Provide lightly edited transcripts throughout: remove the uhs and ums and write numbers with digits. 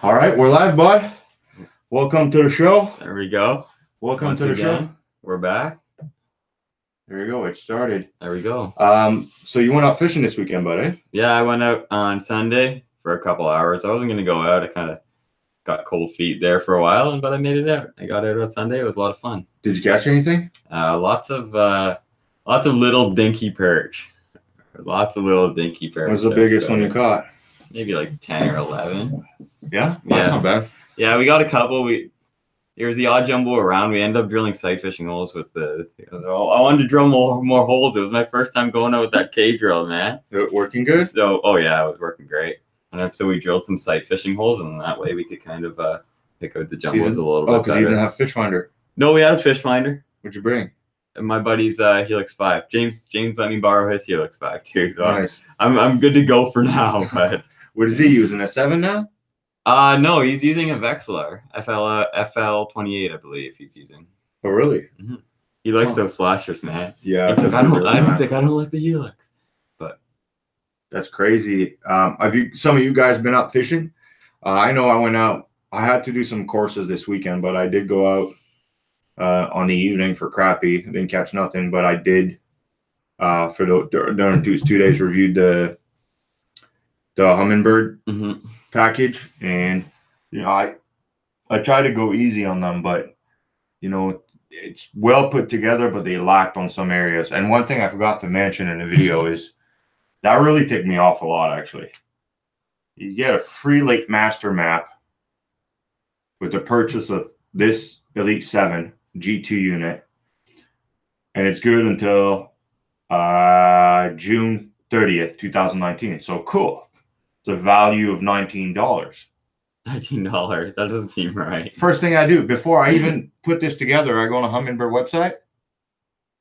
All right, we're live, bud. Welcome to the show. There we go. Welcome to the show. We're back. There you go. It started. There we go. So you went out fishing this weekend, bud, eh? Yeah, I went out on Sunday for a couple hours. I wasn't going to go out. I kind of got cold feet there for a while, but I made it out. I got out on Sunday. It was a lot of fun. Did you catch anything? Lots of little dinky perch. Lots of little dinky perch. What's the biggest one you caught? Maybe like 10 or 11. Yeah? That's not bad. Yeah, we got a couple. There was the odd jumbo around. We ended up drilling sight fishing holes with I wanted to drill more holes. It was my first time going out with that K drill, man. It working good? So, oh yeah, it was working great. And so we drilled some sight fishing holes, and that way we could kind of pick out the jumbos a little bit. Oh, because you didn't have a fish finder. No, we had a fish finder. What'd you bring? And my buddy's Helix 5. James let me borrow his Helix 5 too. So nice. I'm good to go for now. But what is he using? A 7 now? No, he's using a Vexilar FL28, I believe he's using. Oh, really? Mm-hmm. He likes those flashers, man. Yeah. I don't like the Helix, but that's crazy. Have some of you guys been out fishing? I know I went out. I had to do some courses this weekend, but I did go out on the evening for crappie. I didn't catch nothing, but I did during 2 days reviewed the hummingbird package, and I try to go easy on them, but it's well put together, but they lacked on some areas. And one thing I forgot to mention in the video is that really ticked me off a lot, actually. You get a free Lake Master map with the purchase of this Elite 7 G2 unit, and it's good until June 30th, 2019. So cool. The value of $19. $19. That doesn't seem right. First thing I do before I even put this together, I go on a Hummingbird website.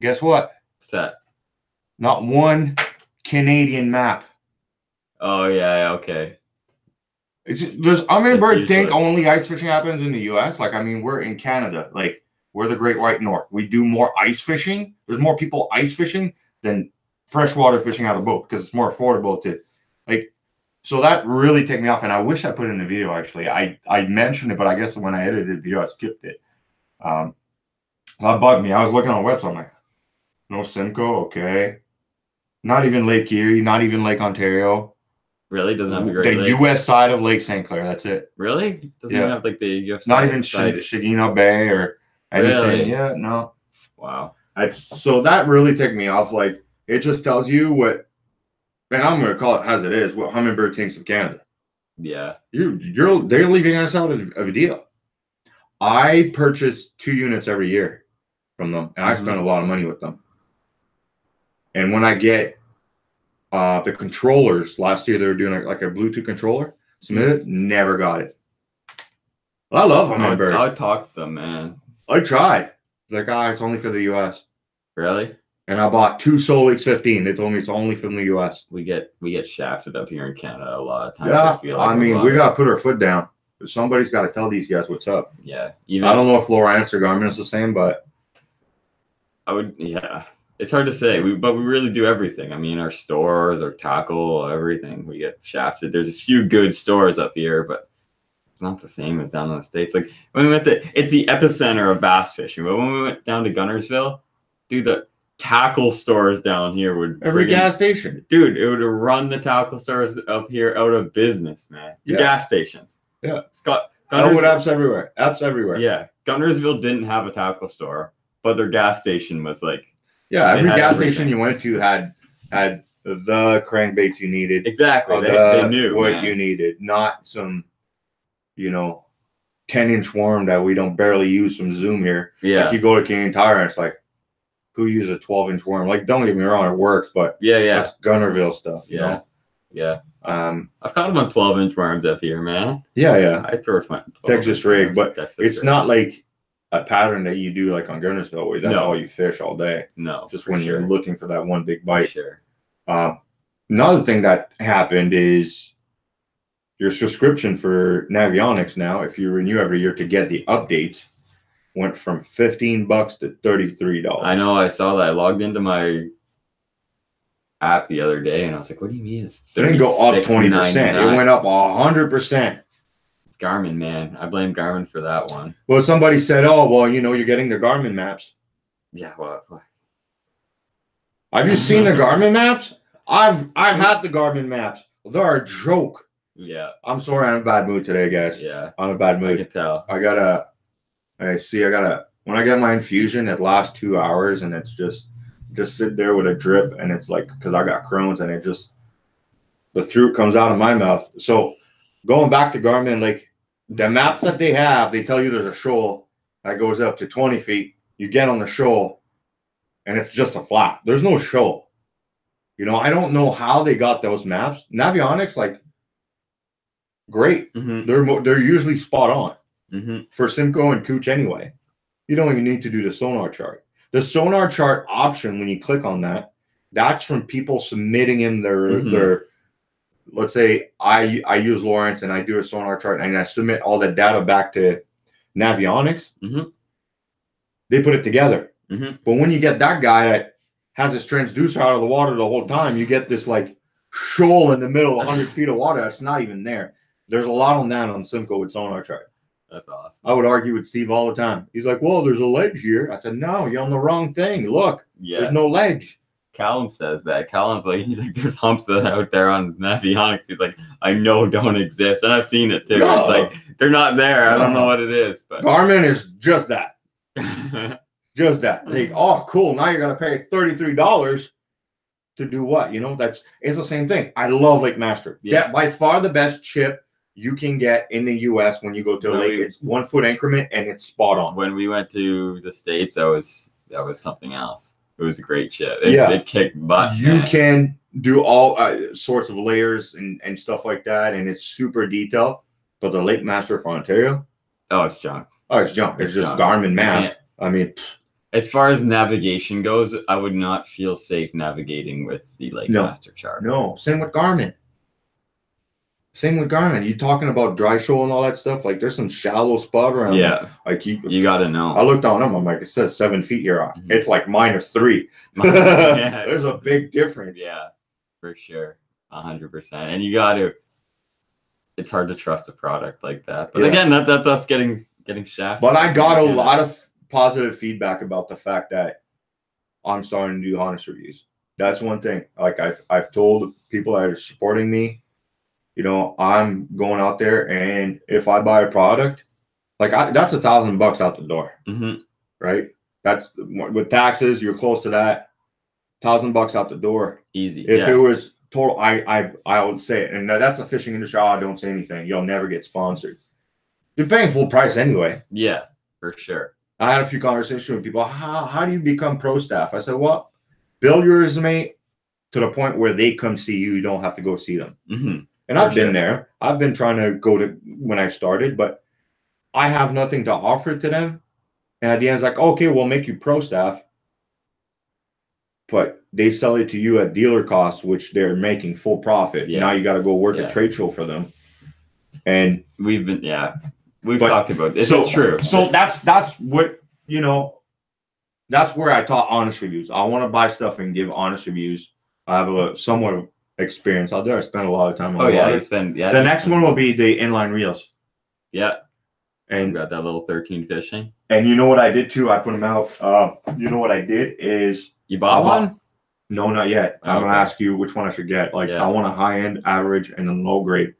Guess what? What's that? Not one Canadian map. Oh yeah, okay. Does Hummingbird think only ice fishing happens in the U.S.? Like, I mean, we're in Canada. Like, we're the Great White North. We do more ice fishing. There's more people ice fishing than freshwater fishing out of the boat because it's more affordable to, like. So that really ticked me off, and I wish I put it in the video, actually. I mentioned it, but I guess when I edited the video, I skipped it. That bugged me. I was looking on the website, I'm like, no Simcoe, okay. Not even Lake Erie, not even Lake Ontario. Really? Doesn't have the Great Lakes? U.S. side of Lake St. Clair, that's it. Really? Doesn't even have like the U.S. Not even Shagina Bay or anything. Really? Yeah, no. Wow. So that really ticked me off. Like, it just tells you what, and I'm going to call it as it is, what Hummingbird thinks of Canada. Yeah. They're leaving us out of a deal. I purchase 2 units every year from them, and I spend a lot of money with them. And when I get the controllers, last year they were doing like a Bluetooth controller, submitted, never got it. I love Hummingbird. I would talk to them, man. I tried. Like, it's only for the U.S. Really? And I bought 2 Solix 15. They told me it's only from the U.S. We get shafted up here in Canada a lot of times. Yeah, I mean, we got to put our foot down. Somebody's got to tell these guys what's up. Yeah. I don't know if Lowrance or Garmin's the same, but yeah. It's hard to say, but we really do everything. I mean, our stores, our tackle, everything. We get shafted. There's a few good stores up here, but it's not the same as down in the States. Like, when we went it's the epicenter of bass fishing. But when we went down to Gunnersville, dude, the tackle stores down here would gas station, dude, it would run the tackle stores up here out of business, man. The gas stations. Yeah. Apps everywhere. Yeah. Gunnersville didn't have a tackle store, but their gas station was like, every gas station you went to had the crankbaits you needed. Exactly. They knew what you needed, not some 10-inch worm that we don't barely use from Zoom here. Yeah. Like, you go to Canadian Tire and it's like, who uses a 12-inch worm? Like, don't get me wrong, it works, but that's Gunnerville stuff. You know? Yeah. I've caught them on 12-inch worms up here, man. Yeah. I throw my Texas rig, but it's not like a pattern that you do like on Gunnersville where that's all you fish all day. No, just when you're looking for that one big bite. Sure. Another thing that happened is your subscription for Navionics now, if you renew every year to get the updates, went from $15 to $33. I know. I saw that. I logged into my app the other day, and I was like, "What do you mean it's 36.99?" It didn't go up 20%. It went up 100%. It's Garmin, man. I blame Garmin for that one. Well, somebody said, "Oh, well, you know, you're getting the Garmin maps." Yeah, what? Have you seen the Garmin maps? I've had the Garmin maps. They're a joke. Yeah. I'm sorry, I'm in a bad mood today, guys. Yeah. I'm in a bad mood. I can tell. When I get my infusion, it lasts 2 hours, and it's just sit there with a drip, and it's like, because I got Crohn's, and the throat comes out of my mouth. So going back to Garmin, like the maps that they have, they tell you there's a shoal that goes up to 20 feet. You get on the shoal, and it's just a flat. There's no shoal. You know, I don't know how they got those maps. Navionics, like, great. Mm-hmm. They're usually spot on. Mm-hmm. For Simcoe and Cooch anyway. You don't even need to do the sonar chart. The sonar chart option, when you click on that, that's from people submitting in their let's say I use Lawrence and I do a sonar chart and I submit all the data back to Navionics. Mm-hmm. They put it together. Mm-hmm. But when you get that guy that has his transducer out of the water the whole time, you get this like shoal in the middle of 100 feet of water that's not even there. There's a lot on that on Simcoe with sonar chart. That's awesome. I would argue with Steve all the time. He's like, well, there's a ledge here. I said, no, you're on the wrong thing. Look, there's no ledge. Callum says that. Callum, like, he's like, there's humps that out there on Navionics. He's like, I know don't exist. And I've seen it too. No. It's like, they're not there. I don't know what it is. But Garmin is just that. Just that. Like, oh, cool. Now you're going to pay $33 to do what? You know, it's the same thing. I love Lake Master. Yeah. By far the best chip you can get in the U.S. when you go to a lake. It's 1 foot increment and it's spot on. When we went to the States, that was something else. It was a great chip. It kicked butt. You can do all sorts of layers and stuff like that, and it's super detailed. But the Lake Master for Ontario, it's junk. Oh, it's junk. It's just junk. Garmin map. I mean, as far as navigation goes, I would not feel safe navigating with the Lake Master chart. No, same with Garmin. You talking about dry shoal and all that stuff? Like, there's some shallow spot around. Yeah, like you got to know. I looked on them. I'm like, it says 7 feet here. Mm-hmm. It's like -3. Yeah, there's a big difference. Yeah, for sure, 100%. And you got to. It's hard to trust a product like that. But again, that's us getting shafted. But I got a lot of positive feedback about the fact that I'm starting to do honest reviews. That's one thing. Like I've told people that are supporting me. You know, I'm going out there, and if I buy a product, like that's $1,000 out the door, right? That's with taxes. You're close to that. $1,000 out the door, easy. If it was total, I would say it, and that's the fishing industry. I don't say anything. You'll never get sponsored. You're paying full price anyway. Yeah, for sure. I had a few conversations with people. How do you become pro staff? I said, well, build your resume to the point where they come see you. You don't have to go see them. And I've been there. I've been trying to go to when I started, but I have nothing to offer to them. And at the end, it's like, okay, we'll make you pro staff. But they sell it to you at dealer cost, which they're making full profit. Yeah. Now you got to go work a trade show for them. And we've talked about this. It's true. So that's what, you know, that's where I taught honest reviews. I want to buy stuff and give honest reviews. I have a somewhat of experience out there. I spent a lot of time on the next one will be the inline reels. Yeah. And got that little 13 fishing. And you know what I did too? I put them out. You know what I did is you bought one? No, not yet. I'm gonna ask you which one I should get. Like I want a high end, average, and a low grade.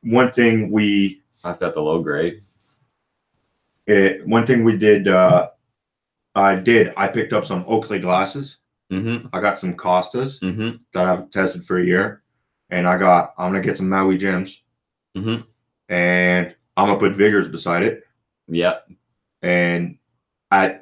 One thing I've got the low grade. One thing we did, I picked up some Oakley glasses. I got some Costas that I've tested for a year, and I'm gonna get some Maui gems, and I'm gonna put Vigors beside it. Yeah. And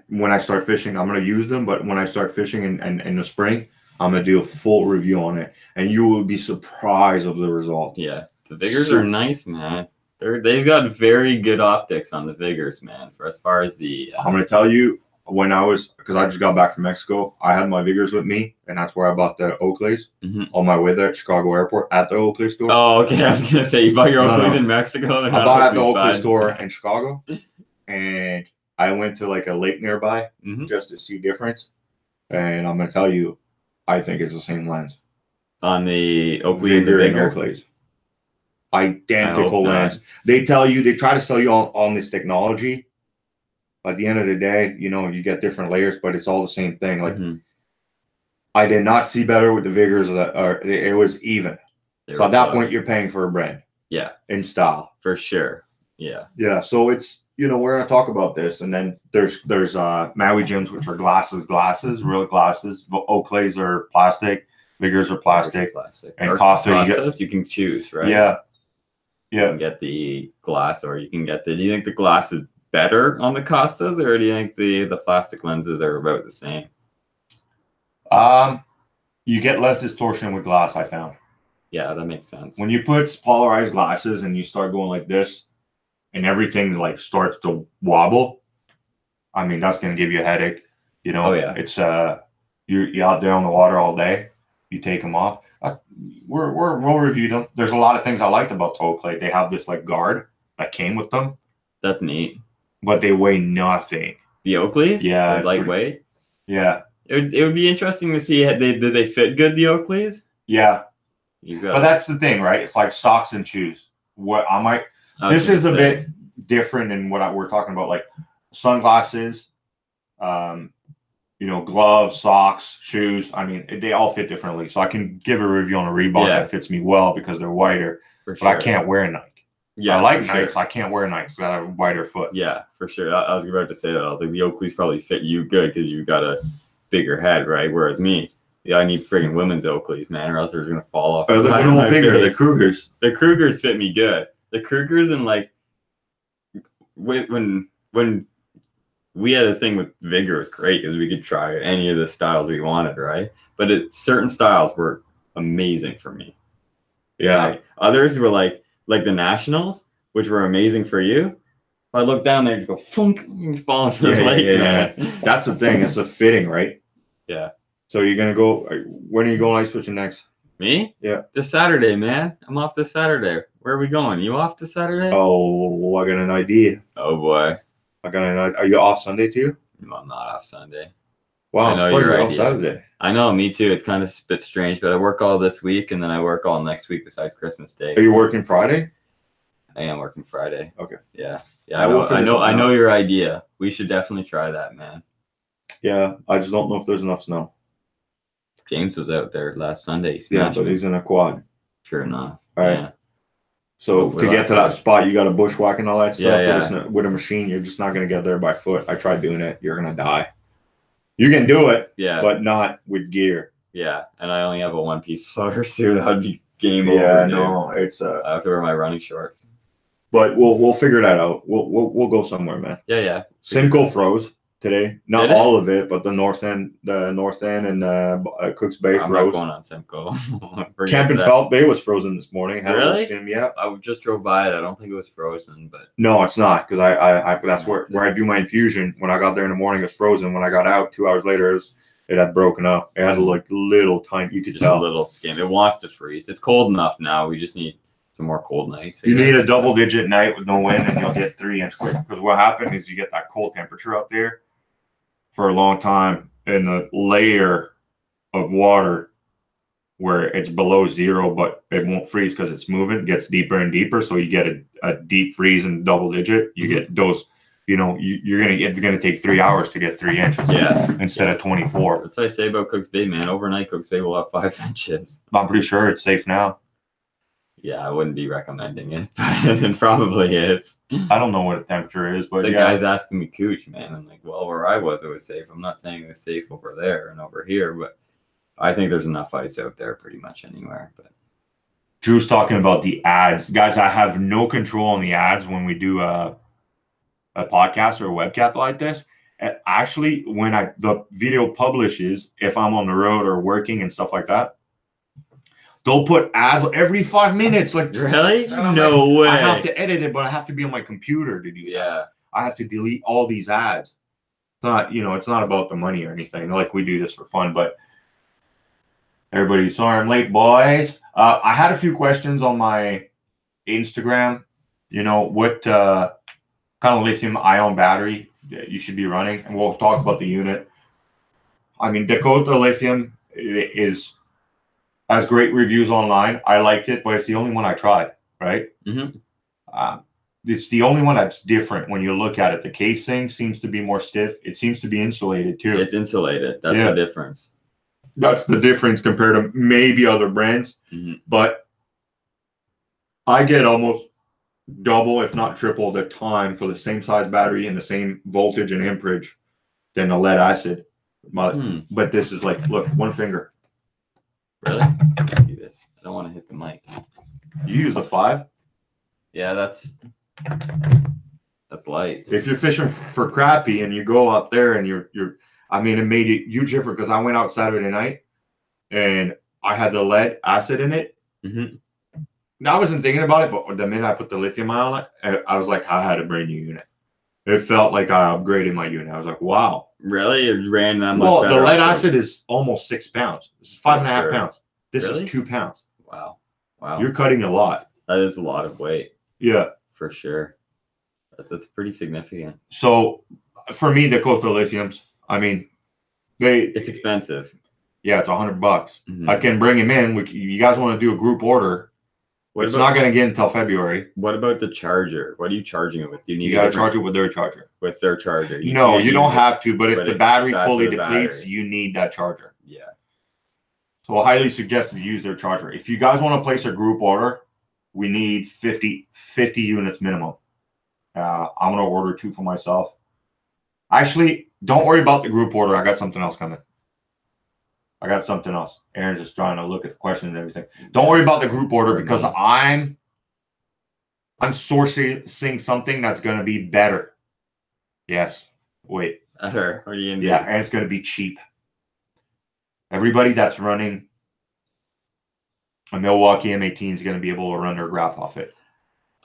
when I start fishing, I'm gonna use them. But when I start fishing in the spring, I'm gonna do a full review on it, and you will be surprised of the result. Yeah, the Vigors are nice, man. They've got very good optics on the Vigors, man. For as far as the I'm gonna tell you. Because I just got back from Mexico, I had my Vigors with me, and that's where I bought the Oakleys on my way there at Chicago Airport at the Oakley store. Oh, okay. I was going to say, you bought your Oakleys in Mexico? I bought at the Oakley store in Chicago, and I went to like a lake nearby just to see difference. And I'm going to tell you, I think it's the same lens. On the Oakley and the Vigor and Vigor? Oakley's. Identical lens. They try to sell you on this technology. At the end of the day, you know, you get different layers, but it's all the same thing. Like, I did not see better with the Vigors. It was even. So at that point, you're paying for a brand. Yeah. In style. For sure. Yeah. Yeah. So it's, you know, we're going to talk about this. And then there's Maui gyms, which are glasses, real glasses. Oakleys are plastic. Vigors are plastic. And Costas, you can choose, right? Yeah. Yeah. You can get the glass, or you can get do you think the glass is better on the Costas, or do you think the plastic lenses are about the same? You get less distortion with glass, I found. Yeah, that makes sense. When you put polarized glasses and you start going like this and everything like starts to wobble, I mean, that's going to give you a headache. You know, it's you're out there on the water all day. You take them off. We'll review them. There's a lot of things I liked about Oakley. They have this like guard that came with them. That's neat. But they weigh nothing. The Oakleys? Yeah. They're lightweight? Yeah. It would be interesting to see, did they fit good, the Oakleys? Yeah. But that's the thing, right? It's like socks and shoes. This is a bit different than what we're talking about, like sunglasses, you know, gloves, socks, shoes. I mean, they all fit differently. So I can give a review on a Reebok that fits me well because they're wider, but I can't wear a Nike. Yeah, I like Nikes. Sure. I can't wear Nikes because I have a wider foot. Yeah, for sure. I was about to say that. I was like, the Oakleys probably fit you good because you've got a bigger head, right? Whereas me, I need friggin' women's Oakleys, man, or else they're gonna fall off. The Krugers. The Krugers fit me good. The Krugers, and like when we had a thing with Vigor, it was great because we could try any of the styles we wanted, right? But certain styles were amazing for me. Yeah. Right? Others were like the Nationals, which were amazing for you. If I look down there, just go funk, and fall into the lake, man. That's the thing. It's a fitting, right? Yeah. So you're gonna go? When are you going ice fishing next? Me? Yeah. This Saturday, man. I'm off this Saturday. Where are we going? You off this Saturday? Oh, I got an idea. Oh boy. I got an idea. Are you off Sunday too? No, I'm not off Sunday. Wow, I know you're off Saturday. I know, me too. It's kind of a bit strange, but I work all this week and then I work all next week besides Christmas Day. Are you working Friday? I am working Friday. Okay. Yeah. Yeah. I know your idea. We should definitely try that, man. Yeah, I just don't know if there's enough snow. James was out there last Sunday. Yeah, but he's in a quad. Sure enough. All right. Yeah. So to get to that spot, you got to bushwhack and all that stuff. Yeah. With a machine, you're just not going to get there by foot. I tried doing it. You're going to die. You can do it, but not with gear. Yeah, and I only have a one-piece floater suit. I'd be game over. Yeah, no, it's I have to wear my running shorts. But we'll figure that out. We'll go somewhere, man. Yeah. Simcoe froze today. Not all of it, but the north end and Cooks Bay froze. I'm not going on Simcoe. Camp and Felt Bay was frozen this morning. Really? Yeah. I just drove by it. I don't think it was frozen, but no, it's not, because I that's where I do my infusion. When I got there in the morning, it was frozen. When I got out 2 hours later, it had broken up. It had like little tiny. You could just tell a little skim. It wants to freeze. It's cold enough now. We just need some more cold nights. You need a double-digit night with no wind, and you'll get 3 inch quick. Because what happened is you get that cold temperature out there for a long time, and the layer of water where it's below zero, but it won't freeze because it's moving, gets deeper and deeper. So you get a deep freeze in double digit. You get those, it's gonna take 3 hours to get 3 inches. Yeah. Instead of 24. That's what I say about Cooks Bay, man. Overnight, Cooks Bay will have 5 inches. I'm pretty sure it's safe now. Yeah, I wouldn't be recommending it, but it probably is. I don't know what the temperature is, but the guy's asking me cooch, man. I'm like, well, where I was, it was safe. I'm not saying it was safe over there and over here, but I think there's enough ice out there pretty much anywhere. But Drew's talking about the ads. Guys, I have no control on the ads when we do a podcast or a webcast like this. And actually, when the video publishes, if I'm on the road or working and stuff like that, they'll put ads every 5 minutes. Like, really? No way. I have to edit it, but I have to be on my computer to do that. Yeah. I have to delete all these ads. It's not, it's not about the money or anything. Like, we do this for fun, but everybody, sorry I'm late, boys. I had a few questions on my Instagram. What kind of lithium-ion battery you should be running, and we'll talk about the unit. I mean, Dakota Lithium is has great reviews online. I liked it, but it's the only one I tried. Right. It's the only one that's different when you look at it. The casing seems to be more stiff. It seems to be insulated too. It's insulated. That's the difference. That's the difference compared to maybe other brands. But I get almost double, if not triple, the time for the same size battery and the same voltage and amperage than the lead acid. But this is like, look, one finger. Really? Do this. I don't want to hit the mic. You use a 5? Yeah, that's light. If you're fishing for crappie and you go up there and you're I mean, it made it huge difference because I went out Saturday night and I had the lead acid in it. Now, I wasn't thinking about it, but the minute I put the lithium ion on it, I was like, I had a brand new unit. It felt like I upgraded my unit. I was like, wow. Really? It ran that much Well, better? the lead acid is almost 6 pounds. This is 5.5 pounds. This is 2 pounds. Wow. You're cutting a lot. That is a lot of weight. Yeah. For sure. That's pretty significant. So, for me, the Coastal Lithiums, I mean, it's expensive. Yeah, it's $100. I can bring them in. You guys want to do a group order? It's not going to get until February. What about the charger? What are you charging it with? You got to charge it with their charger. With their charger. No, you don't have to. But if the battery fully depletes, you need that charger. Yeah. So I highly suggest you use their charger. If you guys want to place a group order, we need 50 units minimum. I'm going to order 2 for myself. Actually, don't worry about the group order. I got something else coming. I got something else. Aaron's just trying to look at the questions and everything. Don't worry about the group order because I'm sourcing something that's going to be better. Yes. Wait. Better. What are you Yeah, and it's going to be cheap. Everybody that's running a Milwaukee M18 is going to be able to run their graph off it.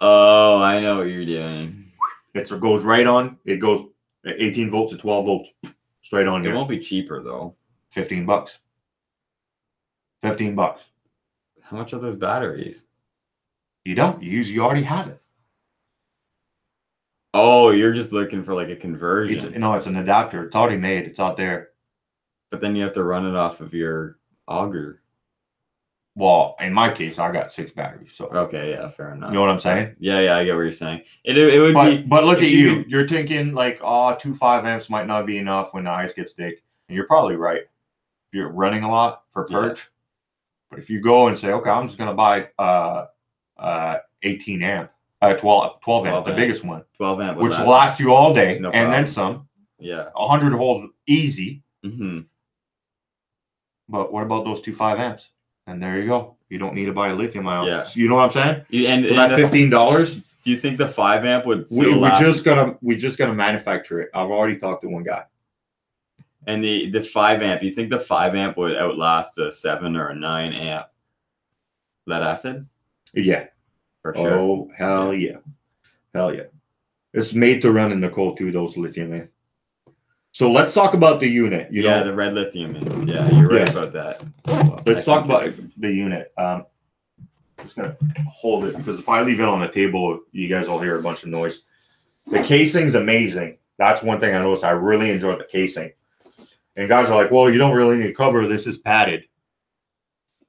Oh, I know what you're doing. It goes right on. It goes 18 volts to 12 volts straight on here. It won't be cheaper though. $15. $15. How much are those batteries? You don't. You already have it. Oh, you're just looking for like a conversion. It's an adapter. It's already made. It's out there. But then you have to run it off of your auger. Well, in my case, I got 6 batteries. So okay, yeah, fair enough. You know what I'm saying? Yeah, I get what you're saying. It would be. But look at you. You're thinking like, 2 5 amps might not be enough when the ice gets thick, and you're probably right. You're running a lot for perch. Yeah. But if you go and say, okay, I'm just gonna buy 18 amp, 12 amp, the biggest one, 12 amp, which will last you all day, no and then some. Yeah, 100 holes easy. But what about those 2 5 amps? And there you go. You don't need to buy a lithium ion. Yeah. You know what I'm saying? And so that $15. Do you think the 5 amp would still we just gotta manufacture it. I've already talked to one guy. And the 5 amp, you think the 5 amp would outlast a 7 or a 9 amp lead acid? Yeah. For sure. Oh, hell yeah. Hell yeah. It's made to run in the cold too, those lithium, man. So let's talk about the unit. You know? The red lithium is. Yeah, you're right about that. Let's talk about the unit. I'm just going to hold it because if I leave it on the table, you guys will hear a bunch of noise. The casing's amazing. That's one thing I noticed. I really enjoyed the casing. And guys are like, well, you don't really need to cover. This is padded.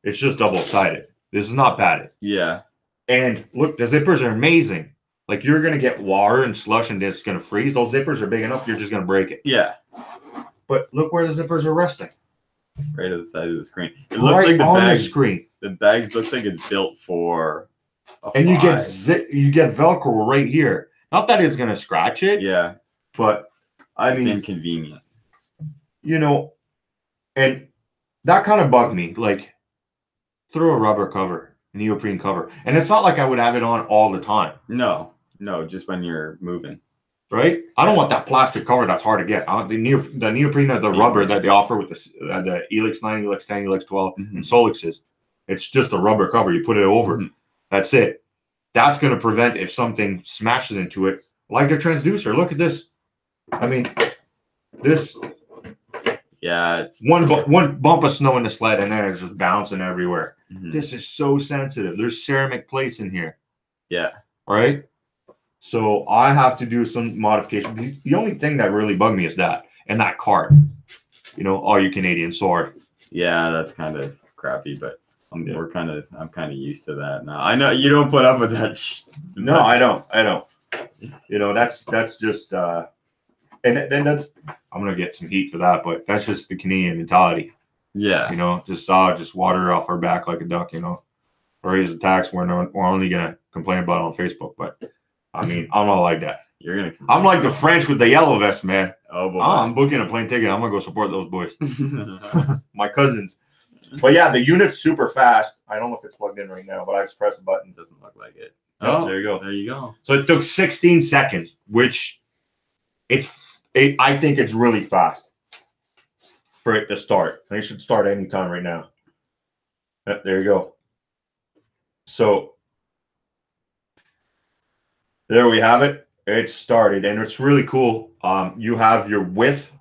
It's just double-sided. This is not padded. Yeah. And look, the zippers are amazing. Like, you're going to get water and slush and it's going to freeze. Those zippers are big enough, you're just going to break it. Yeah. But look where the zippers are resting. Right at the side of the screen. It looks like the screen. The bag looks like it's built for and you get Velcro right here. Not that it's going to scratch it. Yeah. But, I mean. It's inconvenient. You know, and that kind of bugged me. Like, throw a rubber cover, neoprene cover. And it's not like I would have it on all the time. No, just when you're moving. Right? I don't want that plastic cover that's hard to get. The neoprene or the rubber that they offer with the Helix 9, Helix 10, Helix 12, and Solixes. It's just a rubber cover. You put it over. That's it. That's going to prevent if something smashes into it, like the transducer. Look at this. I mean, this... Yeah, it's one bump of snow in the sled and then it's just bouncing everywhere. This is so sensitive. There's ceramic plates in here. Yeah. Right? So I have to do some modifications. The only thing that really bugged me is that. And that card. You know, all you Canadian sword. Yeah, that's kind of crappy, but I'm kind of used to that now. I know you don't put up with that. No, I don't. You know, that's just and then that's I'm gonna get some heat for that, but that's just the Canadian mentality. Yeah. You know, just water off our back like a duck. You know, raise the tax. We're only gonna complain about it on Facebook, but I mean, I'm not like that. I'm like the French with the yellow vest, man. Oh boy. I'm booking a plane ticket. I'm gonna go support those boys, my cousins. But yeah, the unit's super fast. I don't know if it's plugged in right now, but I just pressed a button. It doesn't look like it. Oh, there you go. There you go. So it took 16 seconds, which I think it's really fast for it to start. They should start anytime right now. There you go. So there we have it. It started, and it's really cool. You have your width,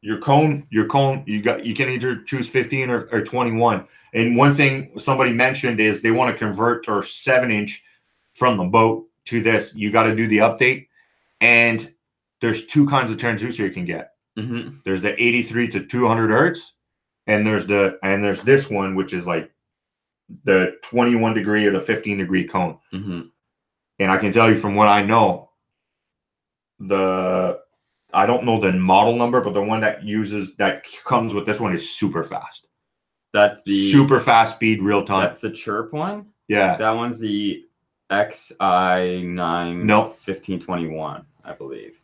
your cone. You can either choose 15 or 21. And one thing somebody mentioned is they want to convert to 7-inch from the boat to this. You got to do the update, and there's two kinds of transducer you can get. Mm-hmm. There's the 83 to 200 hertz, and there's this one which is like the 21 degree or the 15 degree cone. Mm-hmm. And I can tell you from what I know, I don't know the model number, but the one that comes with this one is super fast. That's the super fast speed, real time. That's the chirp one? Yeah. That one's the XI9 1521, I believe.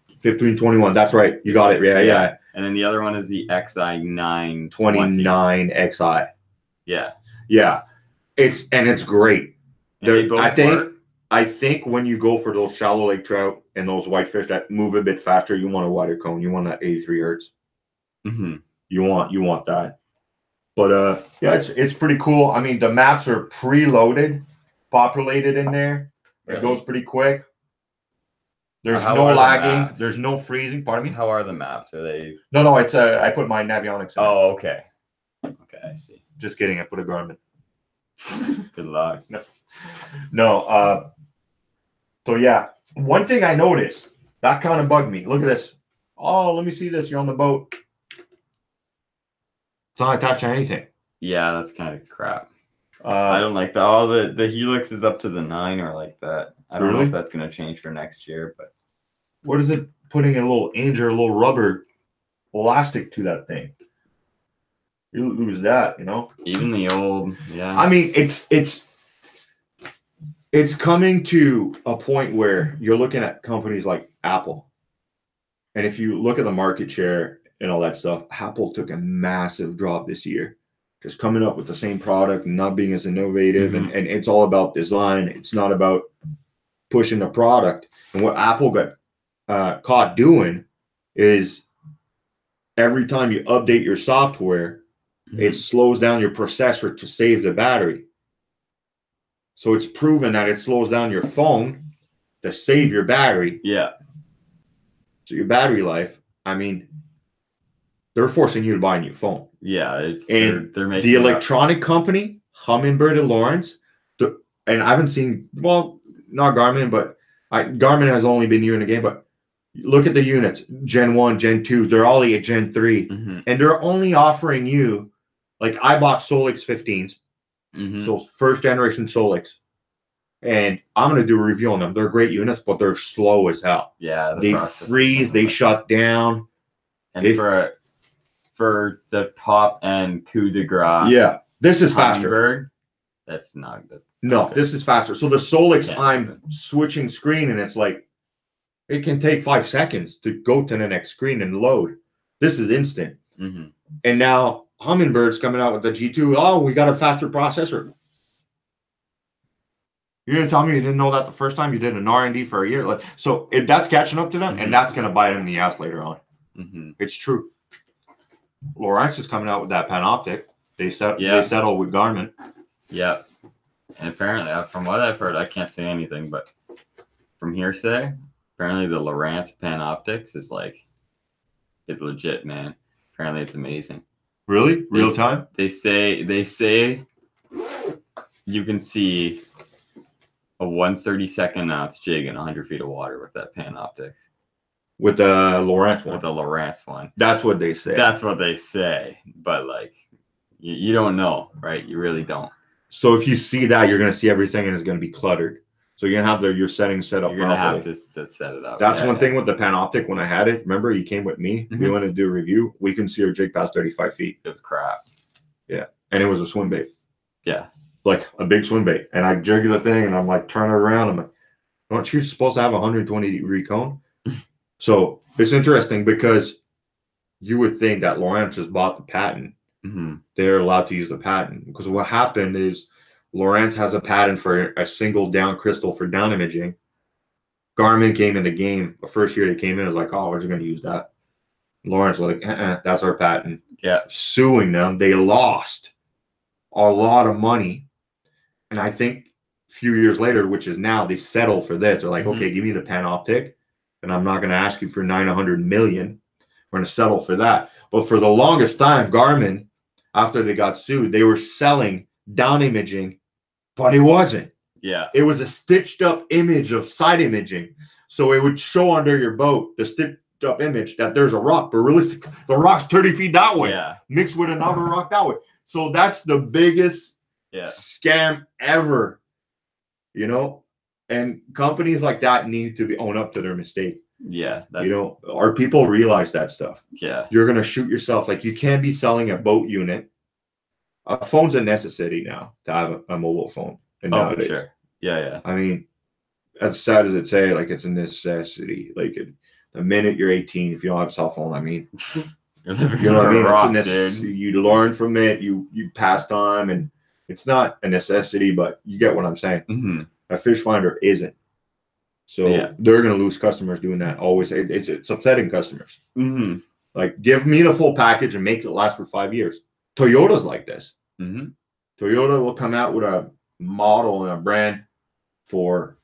1521, that's right. You got it. Yeah. And then the other one is the XI9 29 XI. Yeah. Yeah. It's great. And I think when you go for those shallow lake trout and those whitefish that move a bit faster, you want a wider cone. You want that 83 hertz. Mm-hmm. You want that. But yeah, it's pretty cool. I mean, the maps are preloaded, populated in there. It goes pretty quick. There's no lagging. There's no freezing. Pardon me. How are the maps? Are they? No. It's I put my Navionics in. Oh, okay. Okay, I see. Just kidding. I put a Garmin. Good luck. No. So yeah, one thing I noticed that kind of bugged me. Look at this. Oh, let me see this. You're on the boat. It's not attached to anything. Yeah, that's kind of crap. I don't like that. Oh, the helix is up to the 9 or like that. I don't know if that's going to change for next year, but what is it putting a little little rubber elastic to that thing? You lose that, you know? Even the old, yeah. I mean, it's coming to a point where you're looking at companies like Apple. And if you look at the market share and all that stuff, Apple took a massive drop this year. Just coming up with the same product and not being as innovative. Mm-hmm. And it's all about design. It's not about pushing the product. And what Apple got caught doing is every time you update your software, it slows down your processor to save the battery. So it's proven that it slows down your phone to save your battery. Yeah. So your battery life, I mean, they're forcing you to buy a new phone. Yeah. They're making the electronic company, Humminbird and Lawrence, and I haven't seen, well, not Garmin, but Garmin has only been new in the game, but look at the units, Gen 1, Gen 2, they're all at Gen 3, and they're only offering you, like I bought Solix 15s, so first generation Solix, and I'm going to do a review on them. They're great units, but they're slow as hell. Yeah. They freeze, they shut down. And for the top end coup de grace. Yeah, this is faster. That's not good. No, this is faster. So the Solix, I'm switching screen, and it's like, it can take 5 seconds to go to the next screen and load. This is instant. And now Humminbird's coming out with the G2. Oh, we got a faster processor. You're going to tell me you didn't know that the first time you did an R&D for a year? So that's catching up to them, and that's going to bite them in the ass later on. It's true. Lawrence is coming out with that Panoptic. They settle with Garmin. Yeah. And apparently, from what I've heard, I can't say anything, but from hearsay, apparently the Lawrence Panoptics is legit, man. Apparently it's amazing. Really? Real time? They say you can see a 1/32 ounce jig in 100 feet of water with that Panoptics. With the Lawrence one. With the Lawrence one. That's what they say. That's what they say. But like, you don't know, right? You really don't. So if you see that, you're going to see everything and it's going to be cluttered. So you're going to have your settings set up properly. You're going to have to set it up. That's one thing with the Panoptic. When I had it, remember, you came with me. We went to do a review. We couldn't see our jig past 35 feet. It was crap. Yeah. And it was a swim bait. Yeah. Like a big swim bait. And I jigged the thing and I'm like, turn it around. I'm like, aren't you supposed to have a 120-degree cone? So it's interesting because you would think that Lawrence just bought the patent. They're allowed to use the patent. Because what happened is Lawrence has a patent for a single down crystal for down imaging. Garmin came in the game. The first year they came in, it was like, oh, we're just going to use that. Lawrence was like, that's our patent. Yeah. Suing them. They lost a lot of money. And I think a few years later, which is now, they settle for this. They're like, okay, give me the Panoptic. And I'm not going to ask you for $900 million. We're going to settle for that. But for the longest time, Garmin, after they got sued, they were selling down imaging, but it wasn't. Yeah. It was a stitched up image of side imaging. So it would show under your boat, the stitched up image, that there's a rock, but realistically, the rock's 30 feet that way, mixed with another rock that way. So that's the biggest scam ever, you know? And companies like that need to own up to their mistake. Yeah. You know, our people realize that stuff. Yeah. You're going to shoot yourself. Like, you can't be selling a boat unit. A phone's a necessity now to have a mobile phone. And nowadays, for sure. Yeah. I mean, as sad as it say, like, it's a necessity. Like, the minute you're 18, if you don't have a cell phone, I mean, you're living you know what I mean? rock, it's a necessity. You learn from it. You pass time, and it's not a necessity, but you get what I'm saying. A fish finder isn't. So they're going to lose customers doing that. Always, it's upsetting customers. Like, give me the full package and make it last for 5 years. Toyota's like this. Toyota will come out with a model and a brand for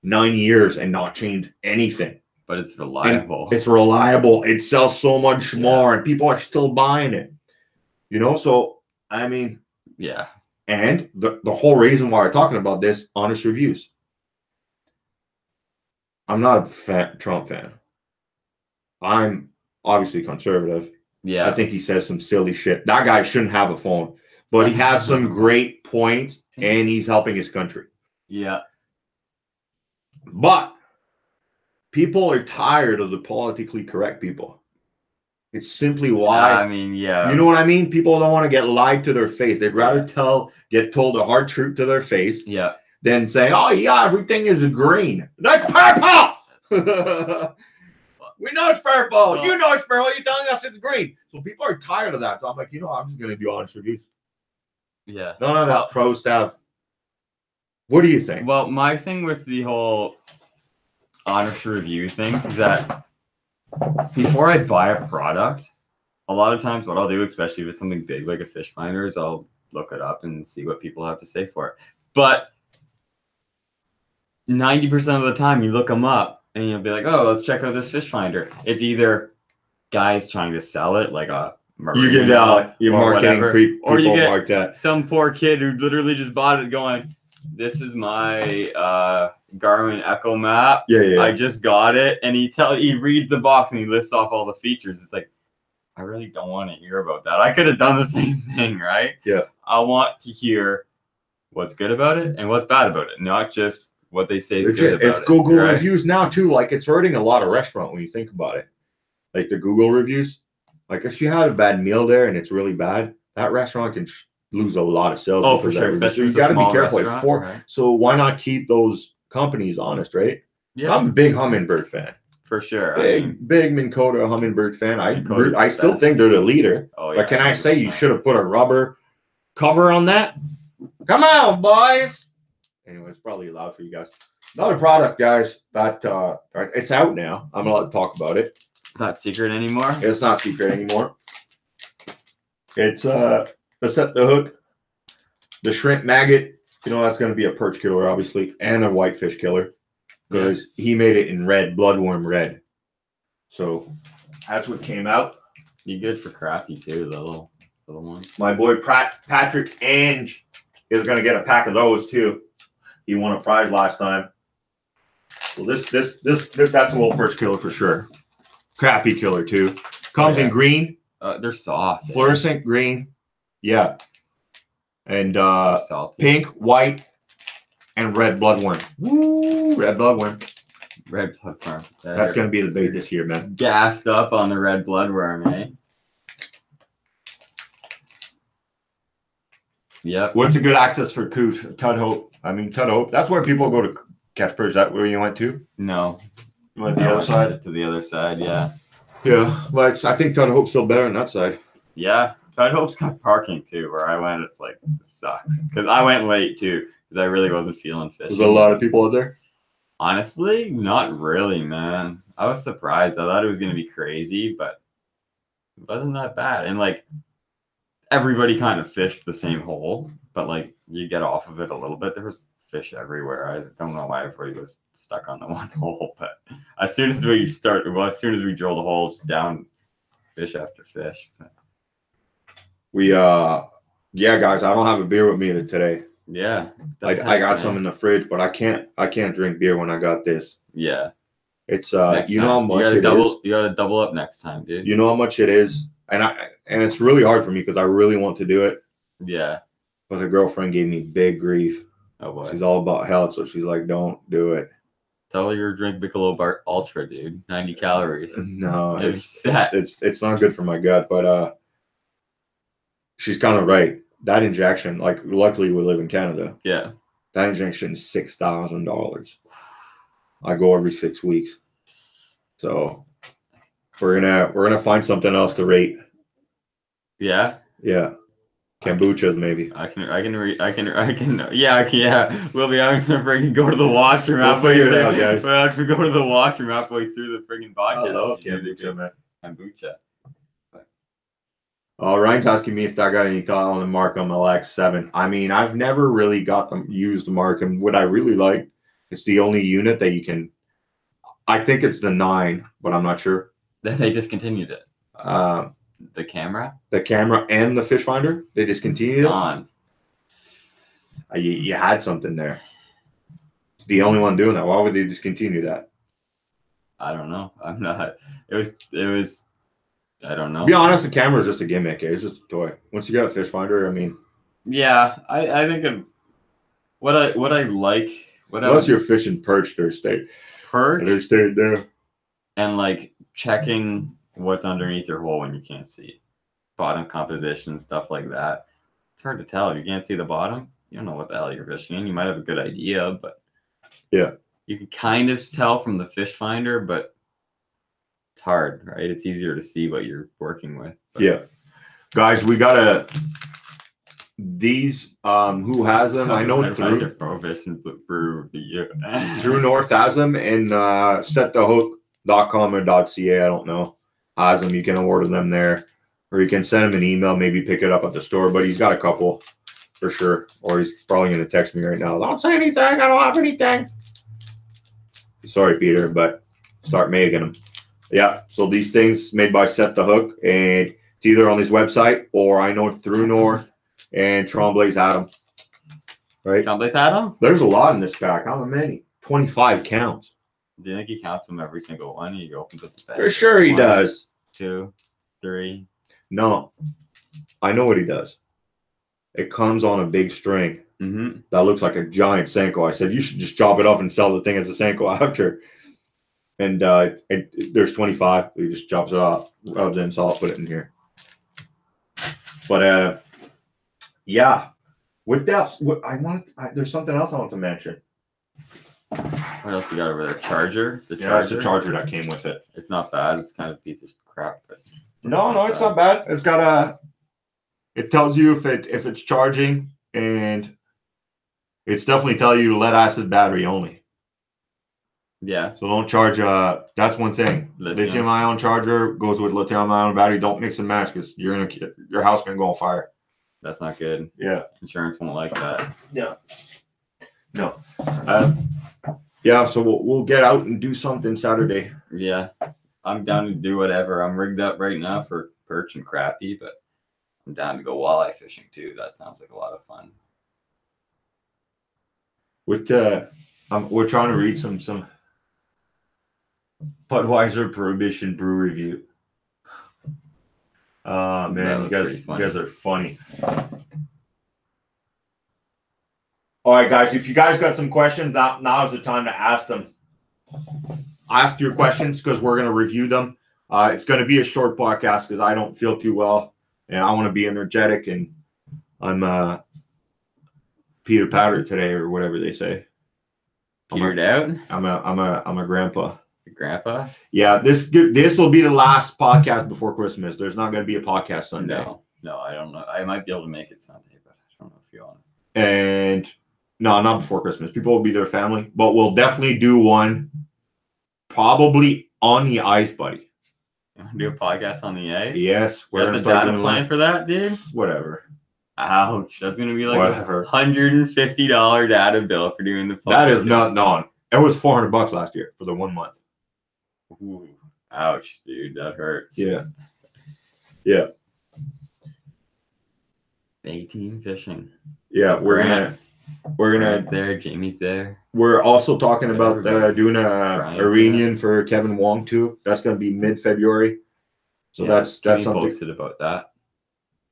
9 years and not change anything. But it's reliable. And it's reliable. It sells so much more, and people are still buying it. You know, so I mean, And the whole reason why we're talking about this, honest reviews. I'm not a Trump fan. I'm obviously conservative. Yeah. I think he says some silly shit. That guy shouldn't have a phone, but he has some great points, and he's helping his country. Yeah. But people are tired of the politically correct people. It's simply why. I mean, you know what I mean? People don't want to get lied to their face. They'd rather get told a hard truth to their face than say, oh, yeah, everything is green. That's purple! We know it's purple. You know it's purple. You're telling us it's green. So people are tired of that. So I'm like, you know, I'm just going to do honest reviews. Yeah. None of that pro stuff. What do you think? Well, my thing with the whole honest review things is that before I buy a product, a lot of times what I'll do, especially if it's something big like a fish finder, is I'll look it up and see what people have to say for it. But 90% of the time you look them up and you'll be like, oh, let's check out this fish finder. It's either guys trying to sell it like a you get your marketing people, or you get some poor kid who literally just bought it going, this is my Garmin Echo map. I just got it. And he reads the box and he lists off all the features. It's like, I really don't want to hear about that. I could have done the same thing, right? Yeah. I want to hear what's good about it and what's bad about it, not just what they say is good about it. It's Google reviews now, too. Like, it's hurting a lot of restaurants when you think about it. Like, the Google reviews. Like, if you have a bad meal there and it's really bad, that restaurant can lose a lot of sales. Oh, for sure. Especially you got to be careful. So why not keep those companies honest, right? Yeah. I'm a big Humminbird fan. For sure. Big Minn Kota Humminbird fan. I still think they're the leader. Oh, yeah, but can I say 100%. You should have put a rubber cover on that? Come on, boys. Anyway, it's probably loud for you guys. Another product, guys, that it's out now. I'm allowed to talk about it. It's not secret anymore? It's not secret anymore. It's the set the hook, the shrimp maggot. You know, that's going to be a perch killer, obviously, and a whitefish killer. Because he made it in red, bloodworm red. So that's what came out. You good for crafty too, the little ones. My boy Patrick Ange is going to get a pack of those too. He won a prize last time. Well, this that's a little perch killer for sure. Crappie killer too. Comes in green. They're soft. Fluorescent green. Yeah. And pink, white, and red bloodworm. Woo! Red bloodworm. Red bloodworm. That's gonna be the bait this year, man. Gassed up on the red bloodworm, eh? Yep. What's a good access for Coot? Tud Hope. That's where people go to catch perch. Is that where you went to? No. You went to the other side? To the other side, yeah. Yeah, but I think Tud Hope's still better on that side. Yeah. Tud Hope's got parking too. Where I went, it's like, it sucks. Because I went late too. Because I really wasn't feeling fishing. There's a lot of people out there? Honestly, not really, man. I was surprised. I thought it was going to be crazy, but it wasn't that bad. And like, everybody kind of fished the same hole, but like you get off of it a little bit. There was fish everywhere. I don't know why everybody was stuck on the one hole, but as soon as we drilled the hole, just down fish after fish. But yeah, guys, I don't have a beer with me today. Yeah, I got some in the fridge, but I can't drink beer when I got this. Yeah, it's you know how much it is. You gotta double up next time, dude. You know how much it is. And it's really hard for me because I really want to do it. Yeah. But the girlfriend gave me big grief. Oh boy. She's all about health, so she's like, "Don't do it." Tell her you're drink Michelob Ultra, dude. 90 calories. No, it's not good for my gut. But she's kind of right. That injection, like, luckily we live in Canada. Yeah. That injection is $6,000. I go every 6 weeks, so. We're gonna find something else to rate. Yeah. Yeah. Kombuchas maybe. Yeah. We'll be having to freaking go to the washroom halfway through. Guys. We'll have to go to the washroom halfway through the freaking podcast. I love kombucha, man. Kombucha. Ryan's asking me if I got any thought on the Markham LX7. I mean, I've never really used the Markham. What I really like, it's the only unit that you can. I think it's the 9, but I'm not sure. They discontinued it. The camera and the fish finder, they discontinued it. On. You had something there. It's the only one doing that. Why would they discontinue that? I don't know. I'm not. It was. I don't know. To be honest, the camera is just a gimmick. It's just a toy. Once you got a fish finder, I mean. Yeah, I think what I like. Unless you're fishing perch, they're stayed there. And like checking what's underneath your hole when you can't see bottom composition, stuff like that. It's hard to tell. If you can't see the bottom, you don't know what the hell you're fishing in. You might have a good idea, but yeah, you can kind of tell from the fish finder, but it's hard, right? It's easier to see what you're working with. But. Yeah, guys, we gotta. These who has them? I know Drew North has them, and setthehook.com or .ca. I don't know. Has them. You can order them there, or you can send him an email. Maybe pick it up at the store. But he's got a couple for sure. Or he's probably going to text me right now. Don't say anything. I don't have anything. Sorry, Peter, but start making them. Yeah. So these things made by Set the Hook, and it's either on his website or I know through North. And Tremblay's Adam. Right? Tremblay's Adam? There's a lot in this pack. How many? 25 counts. Do you think he counts them every single one? He opens up the bag. For sure he does. 2, 3. No. I know what he does. It comes on a big string. Mm-hmm. That looks like a giant Senko. I said, you should just chop it off and sell the thing as a Senko after. And there's 25. He just chops it off, rubs in salt, put it in here. But, yeah. With that, there's something else I want to mention. What else you got over there? Charger? It's the charger that came with it. It's not bad. It's kind of a piece of crap, but no, it's not bad. It's got it tells you if it's charging, and it's definitely telling you lead acid battery only. Yeah. So don't charge. That's one thing. Lithium ion charger goes with lithium ion battery. Don't mix and match because your house gonna go on fire. That's not good. Yeah. Insurance won't like that. Yeah. No. Yeah. So we'll get out and do something Saturday. Yeah. I'm down to do whatever. I'm rigged up right now for perch and crappie, but I'm down to go walleye fishing too. That sounds like a lot of fun. We're trying to read some Budweiser Prohibition Brew Review. Man, you guys are funny. All right, guys, if you guys got some questions, now is the time to ask them. Ask your questions because we're going to review them. It's going to be a short podcast because I don't feel too well, and I want to be energetic, and I'm Peter Powder today, or whatever they say. Petered out? I'm a grandpa. Grandpa? Yeah, this will be the last podcast before Christmas. There's not going to be a podcast Sunday. No, I don't know. I might be able to make it Sunday, but I don't know if you want to. And no, not before Christmas. People will be their family, but we'll definitely do one probably on the ice, buddy. You want to do a podcast on the ice? Yes. We're going to start data plan for that, dude? Whatever. Ouch. That's going to be like a $150 data bill for doing the podcast. That is not known. It was $400 last year for the 1 month. Ooh, ouch, dude. That hurts. Yeah. 18 fishing. Yeah, we're gonna there. Jamie's there. We're also talking about doing a reunion for Kevin Wong too. That's gonna be mid-February. So that's something. Posted about that.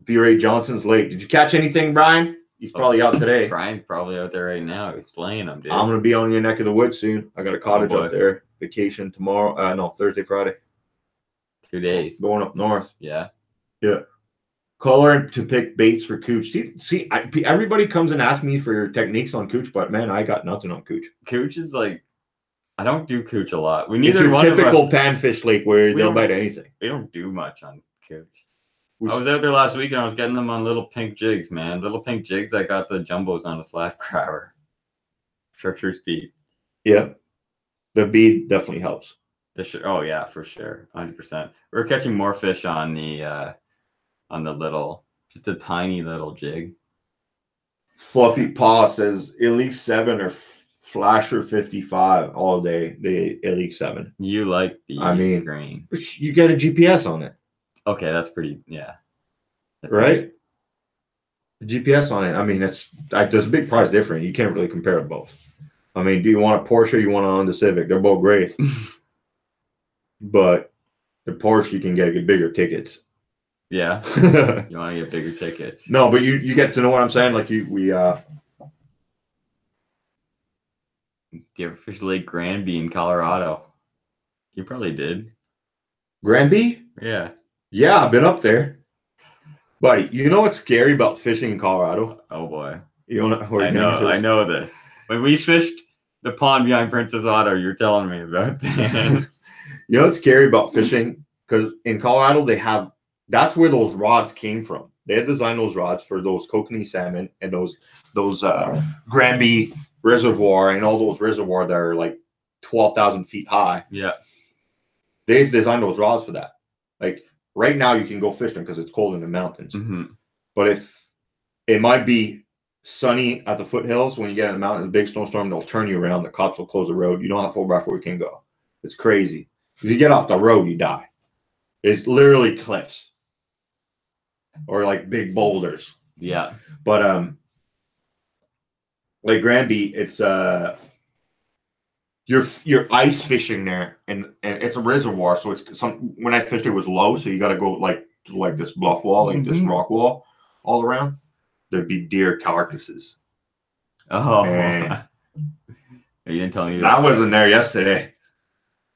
B. Ray Johnson's late. Did you catch anything, Brian? He's probably out today. Brian's probably out there right now. He's slaying them, dude. I'm gonna be on your neck of the woods soon. I got a cottage up there. Vacation tomorrow. No, Thursday, Friday. 2 days. Going up north. Yeah. Color to pick baits for cooch. See, everybody comes and asks me for techniques on cooch, but man, I got nothing on cooch. Cooch is like, I don't do cooch a lot. It's your typical panfish lake where they'll bite anything. We don't do much on cooch. I was out there last week and I was getting them on little pink jigs, man. Little pink jigs. I got the jumbos on a slab crabber. Chartreuse bead. Yeah. The bead definitely helps. Oh yeah, for sure. 100%. We're catching more fish on the little, just a tiny little jig. Fluffy Paw says Elite 7 or Flasher 55 all day. The Elite 7. You like the screen. You get a GPS on it. Okay, that's pretty, yeah. That's right? The GPS on it. I mean, there's a big price difference. You can't really compare them both. I mean, do you want a Porsche or you want a Honda Civic? They're both great. But the Porsche, you can get bigger tickets. Yeah. You want to get bigger tickets. No, but you get to know what I'm saying. Like Do you ever fish Lake Granby in Colorado? You probably did. Granby? Yeah. Yeah, I've been up there. Buddy, you know what's scary about fishing in Colorado? Oh boy. I know this. When we fished the pond behind Princess Otto, you're telling me about that. You know what's scary about fishing? Because in Colorado, that's where those rods came from. They had designed those rods for those kokanee salmon and those Granby Reservoir and all those reservoirs that are like 12,000 feet high. Yeah. They've designed those rods for that. Like right now, you can go fishing because it's cold in the mountains. Mm-hmm. But if it might be sunny at the foothills, when you get in the mountains, a big snowstorm, they'll turn you around. The cops will close the road. You don't have 4x4 you can go. It's crazy. If you get off the road, you die. It's literally cliffs or like big boulders. Yeah. But like Granby, it's you're ice fishing there, and it's a reservoir. So it's when I fished, it was low, so you got to go like this bluff wall, like this rock wall, all around. There'd be deer carcasses. Oh, man. You didn't tell me that. I wasn't there yesterday.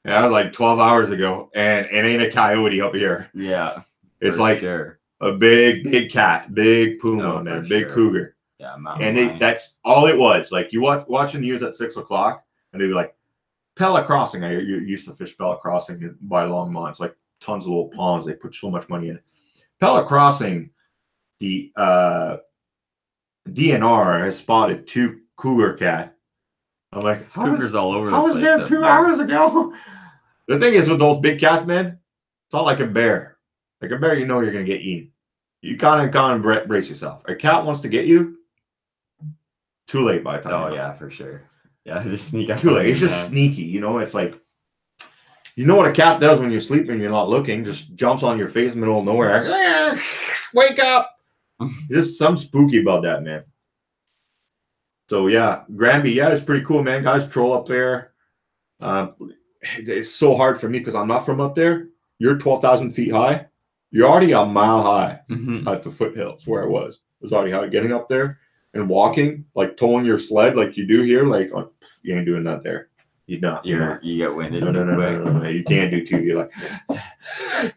Yeah, that was like 12 hours ago, and it ain't a coyote up here. Yeah, it's like a big cat, big puma on there, big cougar. Yeah, and that's all it was. Like you watching the news at 6 o'clock, and they'd be like, Pella Crossing. I used to fish Pella Crossing by Longmont. It's like tons of little ponds. They put so much money in it. Pella Crossing, the DNR has spotted 2 cougar cat. I'm like, cougars all over the place. How was there 2 hours ago? The thing is with those big cats, man, it's not like a bear. Like a bear, you know you're gonna get eaten. You kind of brace yourself. A cat wants to get you. Too late by the time. Oh yeah, for sure. Yeah, just sneak up. Too late. It's just sneaky. You know, it's like, you know what a cat does when you're sleeping and you're not looking? Just jumps on your face in the middle of nowhere. Wake up! Just some spooky about that, man. So yeah, Granby, yeah, it's pretty cool, man. Guys troll up there. it's so hard for me because I'm not from up there. You're 12,000 feet high. You're already a mile high at the foothills where I was. It was already high. Getting up there and walking, like towing your sled like you do here, like you ain't doing that there. You not. You get winded. No. You can't do two. You're like, yeah,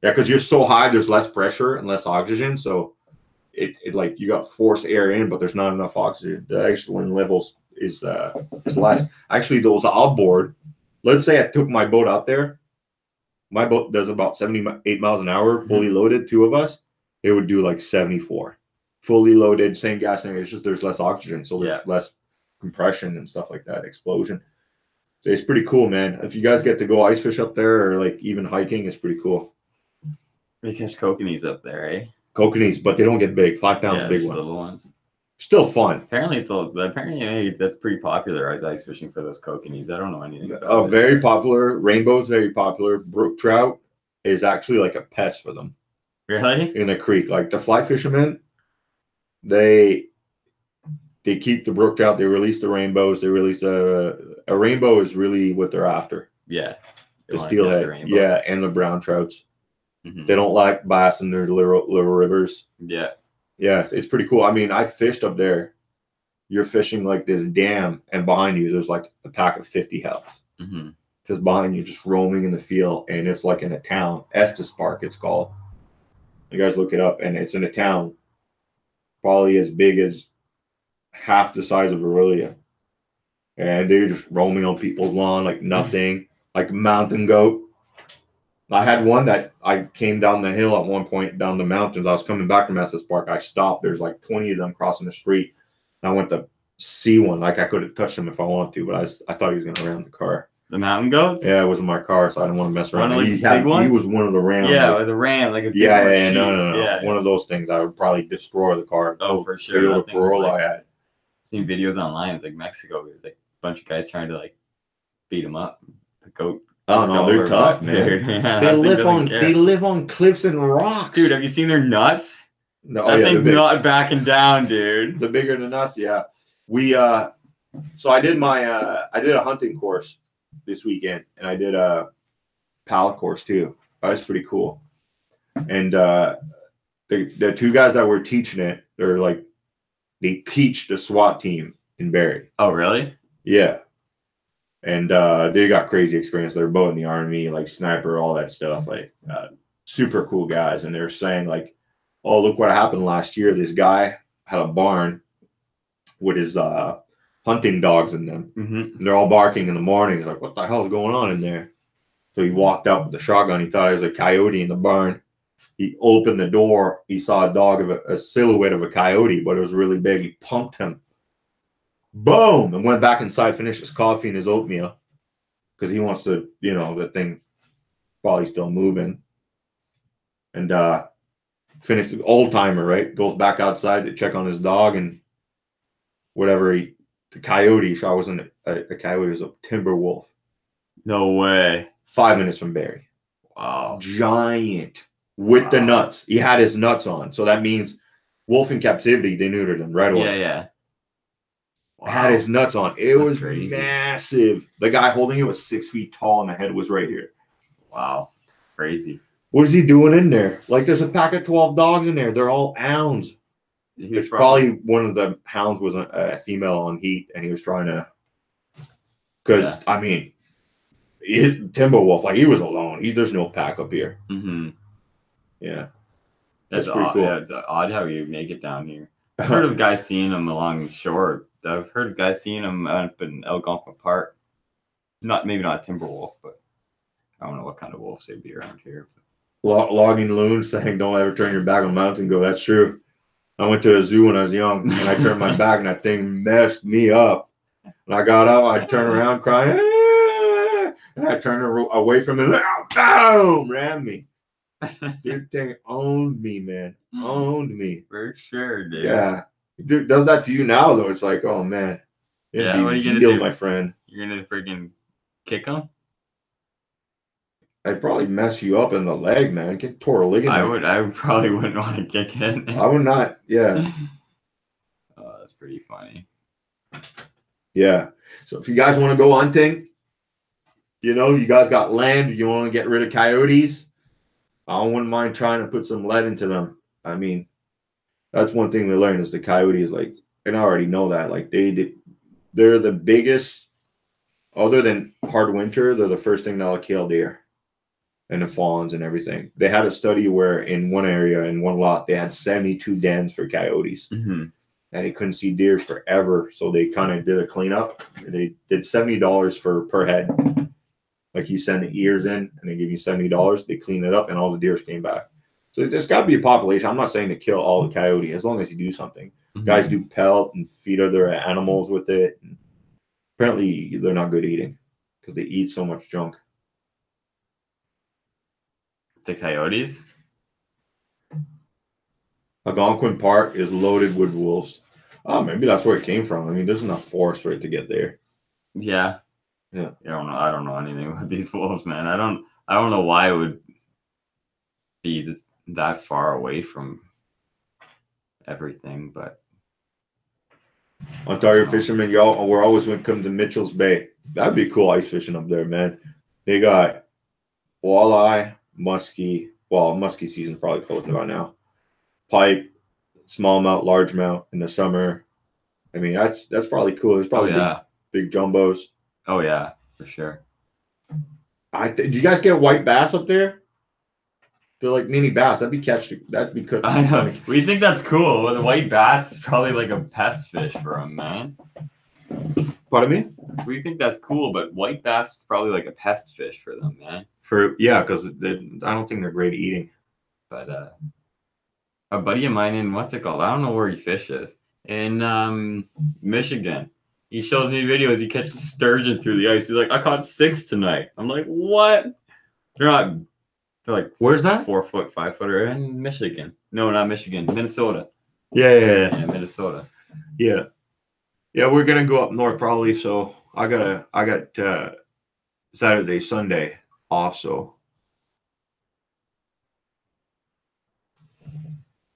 because you're so high. There's less pressure and less oxygen, so it like you got forced air in, but there's not enough oxygen. The oxygen levels is less. Actually, those outboard. Let's say I took my boat out there. My boat does about 78 miles an hour, fully loaded. Two of us, it would do like 74. Fully loaded, same gas tank. It's just there's less oxygen, so there's less compression and stuff like that, explosion. So it's pretty cool, man. If you guys get to go ice fish up there or like even hiking, it's pretty cool. They catch kokanees up there, eh? Kokanees, but they don't get big. 5 pounds, big one. Little ones. Still fun. Apparently that's pretty popular as ice fishing for those kokanees. I don't know anything about it. Very popular. Rainbow's very popular. Brook trout is actually like a pest for them. Really? In the creek. Like the fly fishermen, they keep the brook trout. They release the rainbows. They release a rainbow is really what they're after. Yeah. The steelhead. Yeah, and the brown trouts. They don't like bass in their little rivers. Yeah. Yeah, it's pretty cool. I mean, I fished up there. You're fishing like this dam, and behind you, there's like a pack of 50 hells. Just behind you, just roaming in the field. And it's like in a town. Estes Park, it's called. You guys look it up, and it's in a town probably as big as half the size of Aurelia. And they're just roaming on people's lawn like nothing, like a mountain goat. I had one that I came down the hill at one point, down the mountains. I was coming back from Estes Park. I stopped. There's like 20 of them crossing the street. And I went to see one. Like I could have touched him if I wanted to, but I thought he was going to ram the car. The mountain goats? Yeah, it wasn't my car, so I didn't want to mess around. He was one of the rams. Yeah, like the ram, like a big no. Yeah. One of those things. I would probably destroy the car. Oh, for sure. The Corolla I had. Seen videos online. It's like Mexico. There's like a bunch of guys trying to like beat him up. The goat. Oh no, they're tough, man. Yeah, they live on cliffs and rocks. Dude, have you seen their nuts? No, that thing's not backing down, dude. The bigger than us, yeah. We so I did a hunting course this weekend, and I did a pallet course too. That was pretty cool. And the two guys that were teaching it, they teach the SWAT team in Barrie. Oh, really? Yeah. And they got crazy experience. They're both in the Army, like sniper, all that stuff. Like super cool guys. And they're saying like, oh, look what happened last year. This guy had a barn with his hunting dogs in them. And they're all barking in the morning. He's like, what the hell is going on in there? So he walked out with the shotgun. He thought it was a coyote in the barn. He opened the door. He saw a silhouette of a coyote, but it was really big. He pumped him. Boom! And went back inside, finished his coffee and his oatmeal because he wants to, the thing probably still moving. And finished the old timer, right? Goes back outside to check on his dog and whatever. The coyote shot wasn't a coyote, it was a timber wolf. No way. 5 minutes from Barrie. Wow. Giant with the nuts. He had his nuts on, so that means wolf in captivity. They neutered him right away. Yeah. Wow. Had his nuts on. It was crazy. Massive. The guy holding it was 6 feet tall and the head was right here. Wow. Crazy. What is he doing in there? Like there's a pack of 12 dogs in there. They're all hounds. It's probably one of the hounds was a female on heat and he was trying to, because I mean, timber wolf, like he was alone. There's no pack up here. Yeah. That's pretty cool. Yeah, it's odd how you make it down here. I've heard of guys seeing them along the shore. I've heard of guys seeing them up in Algonquin Park. Maybe not a timber wolf, but I don't know what kind of wolves they'd be around here. Logging loons saying don't ever turn your back on a mountain goat. That's true. I went to a zoo when I was young and I turned my back and that thing messed me up. When I got up, I'd turn around crying, and I turned away from it. Boom! Rammed me. This thing owned me, man. Owned me. For sure, dude. Yeah. Dude does that to you now, though. It's like, oh, man. Yeah, what are you going to do? My friend. You're going to freaking kick him? I'd probably mess you up in the leg, man. Get tore a ligament. I probably wouldn't want to kick it. I would not, yeah. Oh, that's pretty funny. Yeah. So if you guys want to go hunting, You know, you guys got land. You want to get rid of coyotes? I wouldn't mind trying to put some lead into them. I mean, that's one thing we learned is the coyotes, like, and I already know that, like, they're the biggest, other than hard winter, they're the first thing that'll kill deer and the fawns and everything. They had a study where in one area, in one lot, they had 72 dens for coyotes. Mm-hmm. And they couldn't see deer forever. So they kind of did a cleanup. They did $70 per head. Like you send the ears in and they give you $70. They clean it up and all the deer came back. So there's got to be a population. I'm not saying to kill all the coyote as long as you do something. Mm-hmm. Guys do pelt and feed other animals with it. And apparently they're not good eating because they eat so much junk. The coyotes? Algonquin Park is loaded with wolves. Oh, maybe that's where it came from. I mean, there's enough forest for it to get there. Yeah. Yeah. I don't know anything about these wolves, man. I don't know why it would be that far away from everything, but Ontario fishermen, we're always when it comes to Mitchell's Bay. That'd be cool ice fishing up there, man. They got walleye, muskie. Well, muskie season's probably closed by now. Pike, smallmouth, largemouth in the summer. I mean, that's probably cool. There's probably big jumbos. Oh yeah, for sure. Do you guys get white bass up there? They're like mini bass. That'd be good. I know. We think that's cool. But the white bass is probably like a pest fish for them, man. Pardon me? We think that's cool, but white bass is probably like a pest fish for them, man. Because I don't think they're great eating. But a buddy of mine in what's it called? I don't know where he fishes in Michigan. He shows me videos. He catches sturgeon through the ice. He's like, I caught 6 tonight. I'm like, what? They're like, where's that? 4 foot, 5 footer in Michigan. No, not Michigan. Minnesota. Yeah, Minnesota. Yeah, we're gonna go up north probably. So I got Saturday, Sunday off. So,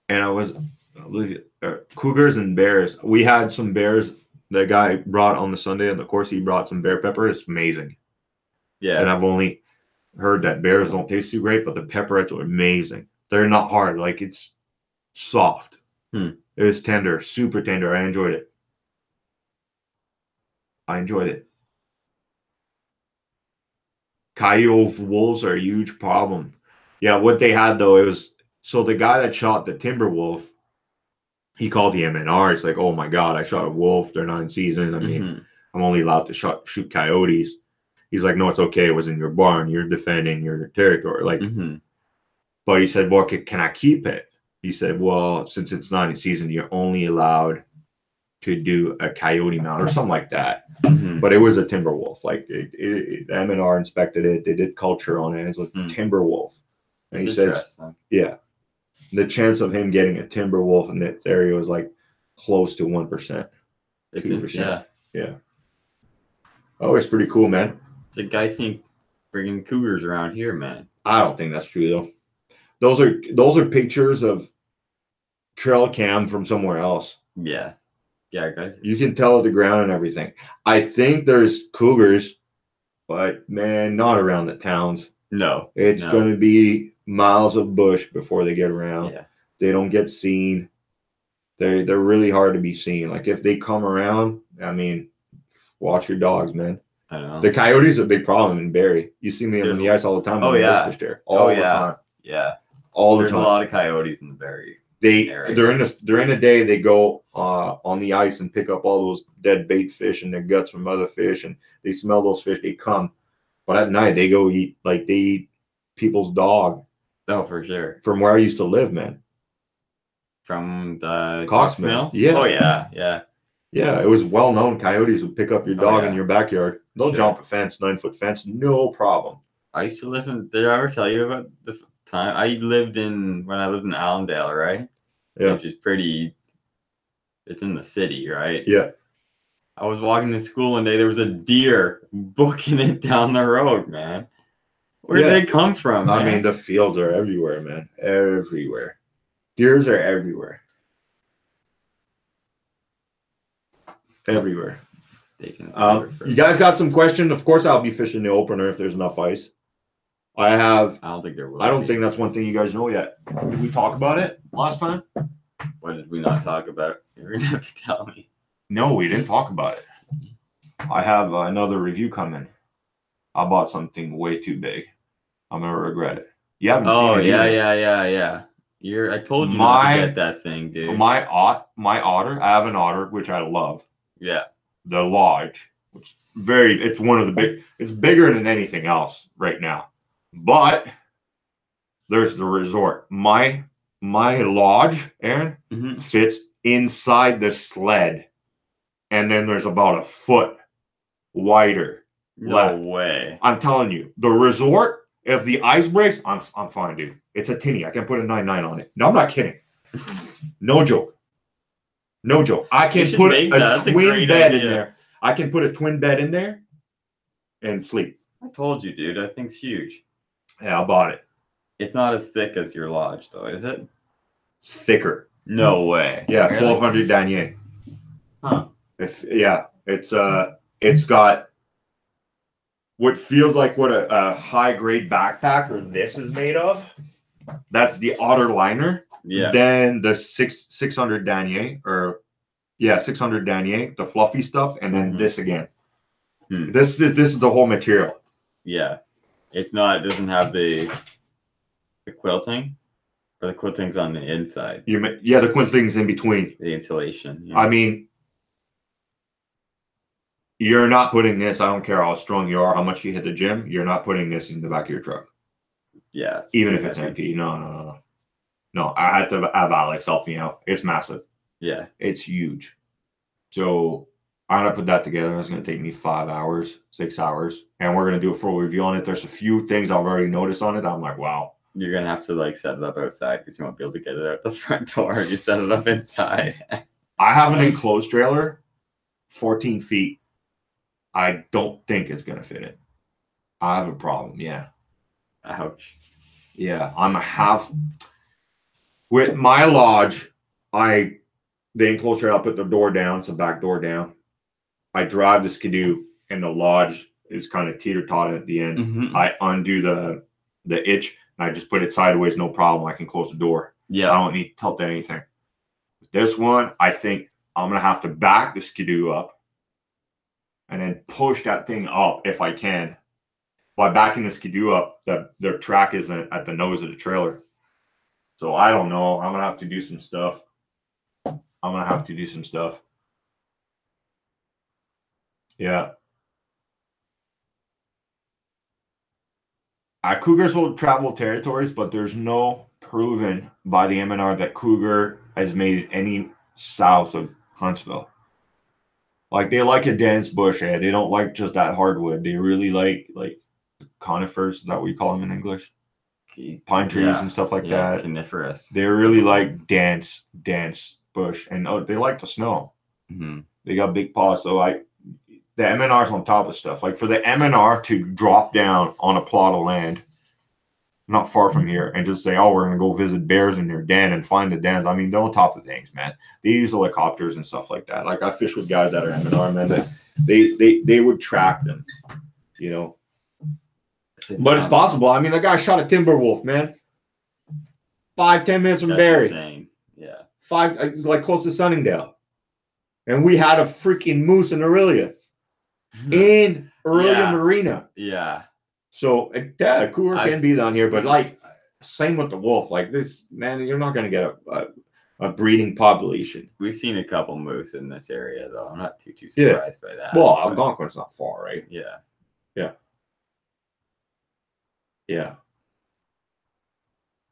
and I believe cougars and bears. We had some bears. The guy brought on the Sunday, and of course he brought some bear pepper. It's amazing. Yeah. And I've only heard that bears don't taste too great, but the pepperettes are amazing. They're not hard. Like, it's soft. It was tender, super tender. I enjoyed it. Coyote wolves are a huge problem. Yeah, what they had though, so the guy that shot the timber wolf, he called the MNR. He's like, oh my God, I shot a wolf. They're not in season. I mean, I'm only allowed to shoot coyotes. He's like, no, it's okay. It was in your barn. You're defending your territory. Like, but he said, well, can I keep it? He said, well, since it's not in season, you're only allowed to do a coyote mount or something like that. But it was a timber wolf. Like, the MNR inspected it. They did culture on it. It's like timber wolf. And he says, yeah, the chance of him getting a timber wolf in this area was like close to 1%. 2%. Yeah. Oh, it's pretty cool, man. The guy seen bringing cougars around here, man. I don't think that's true though. Those are pictures of trail cam from somewhere else. Yeah, guys. You can tell the ground and everything. I think there's cougars, but man, not around the towns. No, it's going to be miles of bush before they get around. Yeah, they don't get seen. They're really hard to be seen. Like, if they come around, I mean, watch your dogs, man. I know. The coyotes are a big problem in Barrie. You see me on the ice all the time. Oh yeah, fish there all the time. Yeah, all the time. There's a lot of coyotes in the Barrie. During the day they go on the ice and pick up all those dead bait fish and their guts from other fish, and they smell those fish. They come, but at night they go eat. Like, they eat people's dog. Oh, for sure. From where I used to live, man. From the Cox Mill. Yeah. Oh yeah. Yeah, it was well known. Coyotes would pick up your dog in your backyard. They'll jump a fence, 9-foot fence, no problem. I used to live in. Did I ever tell you about the time I lived in Allendale, right? Yeah. Which is pretty. It's in the city, right? Yeah. I was walking to school one day. There was a deer booking it down the road, man. Where did they come from, man? I mean, the fields are everywhere, man. Everywhere. Deers are everywhere. Everywhere. You guys got some questions? Of course, I'll be fishing the opener if there's enough ice. I don't think there will. I don't think that's one thing you guys know yet. Did we talk about it last time? What did we not talk about? You're gonna have to tell me. No, we didn't talk about it. I have another review coming. I bought something way too big. I'm gonna regret it. You haven't seen it yeah. I told you not to get that thing, dude. My otter. I have an otter which I love. Yeah. The Lodge. It's one of the big. It's bigger than anything else right now. But there's the resort. My Lodge, Aaron, fits inside the sled, and then there's about a foot wider. No way. I'm telling you, the resort. If the ice breaks, I'm fine, dude. It's a tinny. I can put a 9.9 on it. No, I'm not kidding. No joke. No joke. I can put a twin bed in there. I can put a twin bed in there and sleep. I told you, dude. That thing's huge. Yeah, I bought it. It's not as thick as your Lodge, though, is it? It's thicker. No way. Yeah, really? 1200 denier. Huh. It's got what feels like what a high-grade backpack or this is made of. That's the Otter liner. Yeah. Then the 600 denier, 600 denier, the fluffy stuff, and then this again. This is the whole material. Yeah. It doesn't have the quilting, or the quilting's on the inside. The quilting's in between. The insulation. Yeah. I mean, you're not putting this. I don't care how strong you are, how much you hit the gym. You're not putting this in the back of your truck. Yeah. Even if it's empty. No. I had to have Alex help me out. It's massive. Yeah. It's huge. So I'm going to put that together. It's going to take me 5 hours, 6 hours. And we're going to do a full review on it. There's a few things I've already noticed on it. I'm like, wow. You're going to have to set it up outside because you won't be able to get it out the front door. You set it up inside. I have an enclosed trailer, 14 feet. I don't think it's going to fit it. I have a problem. Yeah. Ouch. Yeah. With my Lodge, the enclosed trailer, I'll put the door down. It's a back door down. I drive the Skidoo, and the Lodge is kind of teeter-totter at the end. I undo the itch, and I just put it sideways, no problem. I can close the door. Yeah. I don't need to tilt anything. This one, I think I'm going to have to back the Skidoo up and then push that thing up if I can. By backing the Skidoo up, their track isn't at the nose of the trailer. So I don't know. I'm going to have to do some stuff. Yeah. Cougars will travel territories, but there's no proven by the MNR that cougar has made it any south of Huntsville. Like, they like a dense bush, eh? They don't like just that hardwood. They really like conifers. Is that what you call them in English? Pine trees and stuff like that. Coniferous. They really like dense bush, and they like the snow. They got big paws, so the MNR's on top of stuff. Like, for the MNR to drop down on a plot of land not far from here and just say, oh, we're going to go visit bears in their den and find the dens. I mean, they're on top of things, man. They use helicopters and stuff like that. Like, I fish with guys that are MNR, man, that they would track them, you know. But it's possible. I mean, the guy shot a timber wolf, man. 5-10 minutes from Barrie. Insane. Yeah. Like close to Sunningdale. And we had a freaking moose in Aurelia. In Aurelia Marina. Yeah. So, a cougar can be down here, but same with the wolf. Like this, man, you're not going to get a breeding population. We've seen a couple moose in this area, though. I'm not too surprised by that. Well, Algonquin's not far, right? Yeah.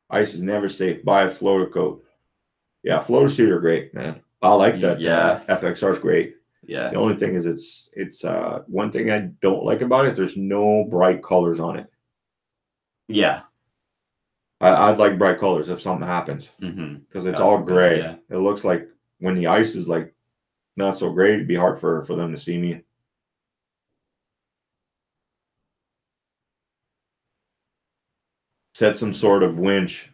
Ice is never safe. Buy a floater coat. Yeah, floater suit are great, man. I like that. Yeah. FXR is great. Yeah. The only thing is it's one thing I don't like about it. There's no bright colors on it. Yeah. I'd like bright colors if something happens because it's all gray. Yeah. It looks like when the ice is not so great, it'd be hard for them to see me. Set some sort of winch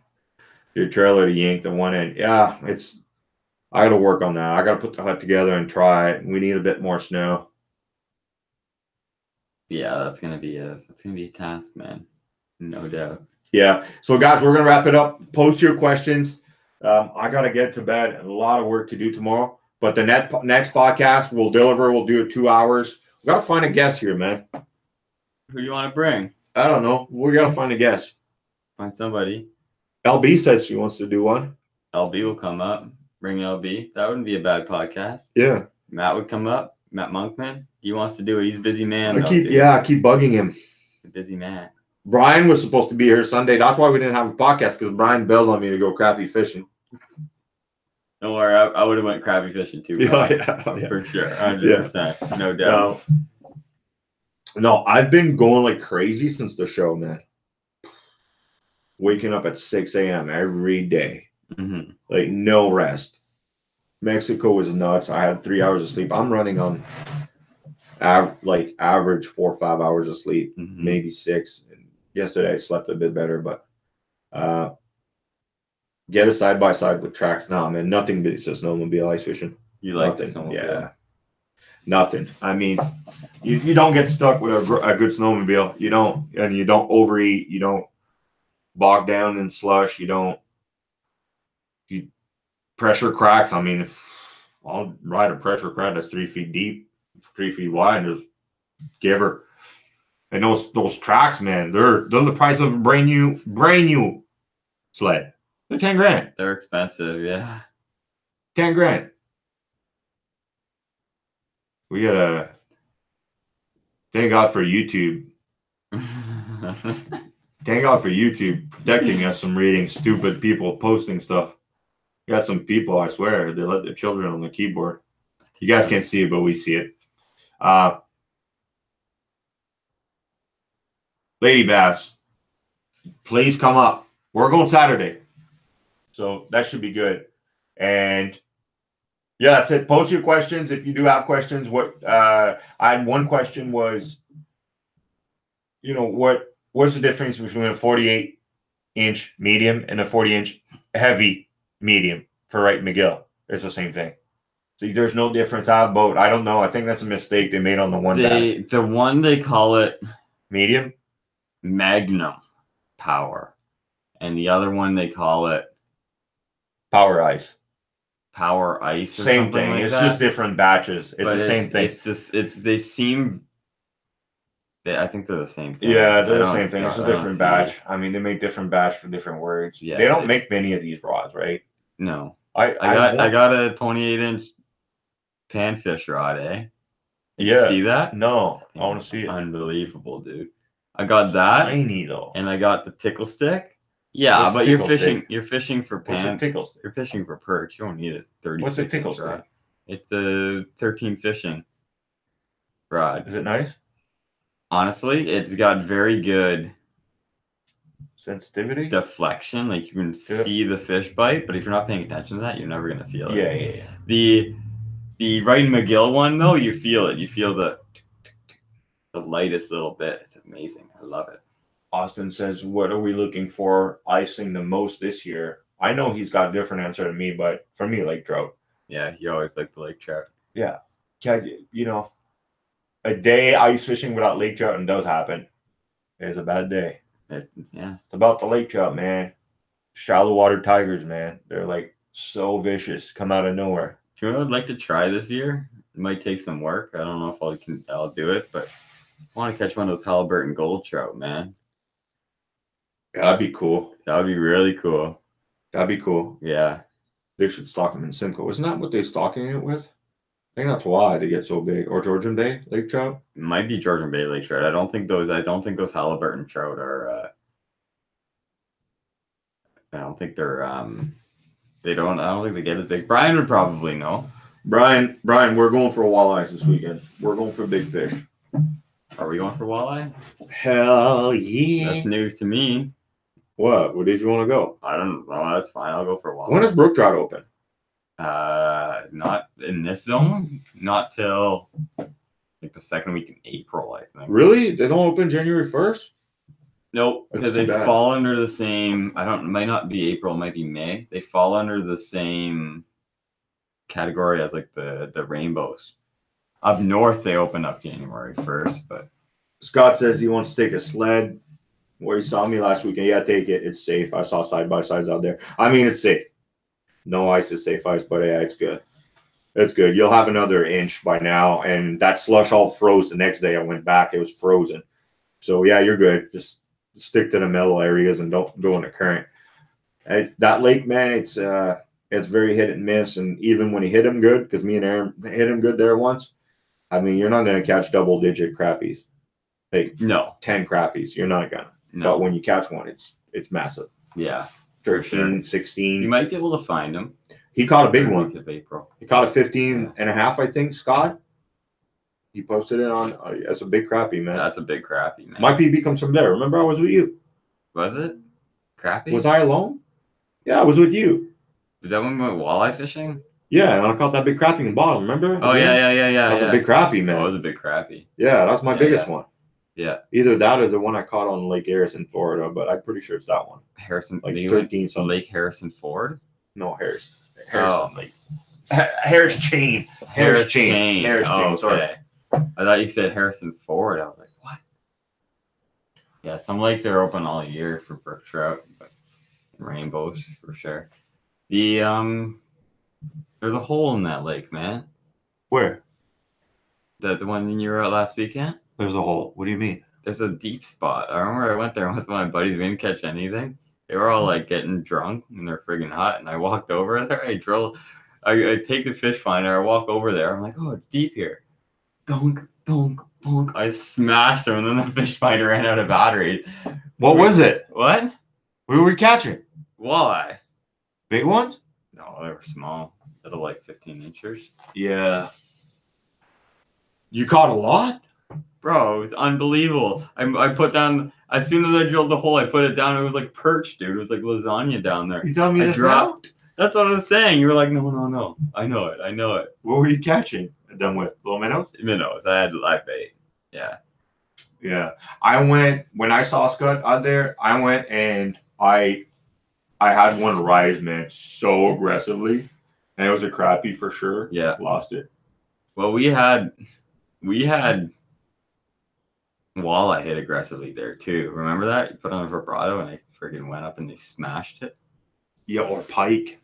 your trailer to yank the one end. Yeah, I got to work on that. I got to put the hut together and try it. We need a bit more snow. Yeah, that's gonna be a task, man. No doubt. Yeah. So guys, we're gonna wrap it up. Post your questions. I gotta get to bed. A lot of work to do tomorrow. But the next podcast we'll deliver. We'll do it 2 hours. We gotta find a guest here, man. Who do you want to bring? I don't know. We gotta find a guest. Find somebody. LB says she wants to do one. LB will come up. Bring LB. That wouldn't be a bad podcast. Yeah. Matt would come up. Matt Monkman. He wants to do it. He's a busy man. I keep bugging him. A busy man. Brian was supposed to be here Sunday. That's why we didn't have a podcast, because Brian bailed on me to go crappie fishing. Don't worry, I would have went crappie fishing too. Yeah. For sure. 100%. No doubt. No, I've been going like crazy since the show, man. Waking up at 6 a.m. every day. Mm-hmm. Like, no rest. Mexico was nuts. I had 3 hours of sleep. I'm running on average 4 or 5 hours of sleep, maybe 6. And yesterday I slept a bit better, but get a side by side with tracks. Nah, man, nothing beats a snowmobile ice fishing. You like nothing? Snowmobile? Yeah, nothing. I mean, you don't get stuck with a good snowmobile. You don't, and you don't overeat. You don't bog down in slush. You pressure cracks. I mean, if I'll ride a pressure crack that's 3 feet deep, 3 feet wide, and just give her. And those tracks, man, they're the price of a brand new sled. They're 10 grand. They're expensive, yeah. 10 grand. We gotta thank God for YouTube. Thank God for YouTube protecting us from reading stupid people posting stuff. We got some people, I swear, they let their children on the keyboard. You guys can't see it, but we see it. Lady Bass, please come up. We're going Saturday, so that should be good. And yeah, that's it. Post your questions if you do have questions. What I had one question was, what's the difference between a 48-inch medium and a 40-inch heavy medium for Wright McGill? It's the same thing. So there's no difference out of boat. I don't know. I think that's a mistake they made on the one batch. The one they call it medium Magnum Power, and the other one they call it Power Ice. Power Ice. Or same thing. like it's that. just different batches. It's the same thing. They seem. I think they're the same thing. Yeah, they're the same thing. It's a different batch. I mean, they make different batch for different words. Yeah, they don't make many of these rods, right? No. I got a 28-inch panfish rod, eh? Did you see that? No, I want to see it. Unbelievable, dude. I got that. Tiny though. And I got the tickle stick. Yeah, but you're fishing for pan. What's a tickle stick? You're fishing for perch. You don't need a 36. What's a tickle stick? Rod. It's the 13 fishing rod. Is it nice? Honestly, it's got very good sensitivity, deflection. Like you can see the fish bite, but if you're not paying attention to that, you're never gonna feel it. Yeah. The Wright McGill one though, you feel it. You feel the lightest little bit. It's amazing. I love it. Austin says, "What are we looking for icing the most this year?" I know he's got a different answer than me, but for me, lake trout. Yeah, you always like the lake trout. Yeah, a day ice fishing without lake trout and does happen is a bad day. It's about the lake trout, man. Shallow water tigers, man. They're like so vicious, come out of nowhere. Do you know what I'd like to try this year? It might take some work. I don't know if I'll do it, but I want to catch one of those Halliburton gold trout, man. That'd be cool. That would be really cool. That'd be cool. Yeah. They should stock them in Simcoe. Isn't that what they're stocking it with? I think that's why they get so big. Or Georgian Bay lake trout? It might be Georgian Bay lake trout. I don't think those Halliburton trout are I don't think they're I don't think they get as big. Brian would probably know. Brian, we're going for walleyes this weekend. We're going for big fish. Are we going for walleye? Hell yeah. That's news to me. What? Where did you want to go? I don't know. That's fine. I'll go for walleye. When is brook trout open? Not in this zone. Not till like the second week in April, I think. Really? They don't open January 1st? Nope, because they fall under the same. It might not be April. It might be May. They fall under the same category as like the rainbows. Up north, they open up January 1st, but Scott says he wants to take a sled where he saw me last weekend. Yeah, take it. It's safe. I saw side-by-sides out there. I mean, it's safe. No ice is safe ice, but yeah, it's good. It's good. You'll have another inch by now. And that slush all froze the next day I went back. It was frozen. So, yeah, you're good. Just stick to the mellow areas and don't go in the current. That lake, man, it's very hit and miss. And even when you hit him good, because me and Aaron hit him good there once, I mean, you're not going to catch double-digit crappies. Like, no. 10 crappies. You're not going to. No. But when you catch one, it's massive. Yeah. 13, 16. You might be able to find him. He caught a big one. Of April. He caught a 15 and a half, I think, Scott. He posted it on. That's a big crappie, man. That's a big crappie, man. My PB comes from there. Remember, I was with you. Was it? Crappie? Was I alone? Yeah, I was with you. Was that when we went walleye fishing? Yeah, and I caught that big crappie in the bottom, remember? Oh, yeah. That was a big crappie, man. Oh, it was a big crappie. Yeah, that's my biggest one. Yeah. Either that or the one I caught on Lake Harrison, Florida, but I'm pretty sure it's that one. Harrison, like 13 something. Lake Harrison Ford? No, Harrison. Lake. Harris Chain. Harris Chain. Sorry. Okay. I thought you said Harrison Ford. I was like, what? Yeah, some lakes are open all year for brook trout, but rainbows for sure. There's a hole in that lake, man. Where? The one you were at last weekend? There's a hole. What do you mean? There's a deep spot. I remember I went there with my buddies. We didn't catch anything. They were all like getting drunk and they're friggin' hot. And I walked over there. I take the fish finder. I walk over there. I'm like, oh, it's deep here. Dunk, dunk, dunk. I smashed them, and then the fish finder ran out of batteries. What was it? What? What were we catching? Walleye. Big ones? No, they were small. Little like 15 inchers. Yeah. You caught a lot? Bro, it was unbelievable. I put down, as soon as I drilled the hole, I put it down. It was like perch, dude. It was like lasagna down there. You telling me this now? That's what I was saying. You were like, no. I know it. What were you catching? Done with little minnows? Minnows. I had live bait. Yeah. Yeah. I went, when I saw Scott out there, I went and I had one rise, man, so aggressively. And it was a crappie for sure. Yeah. Lost it. Well, we had walleye hit aggressively there too. Remember that? You put on a vibrato and they friggin' went up and they smashed it. Yeah, or pike.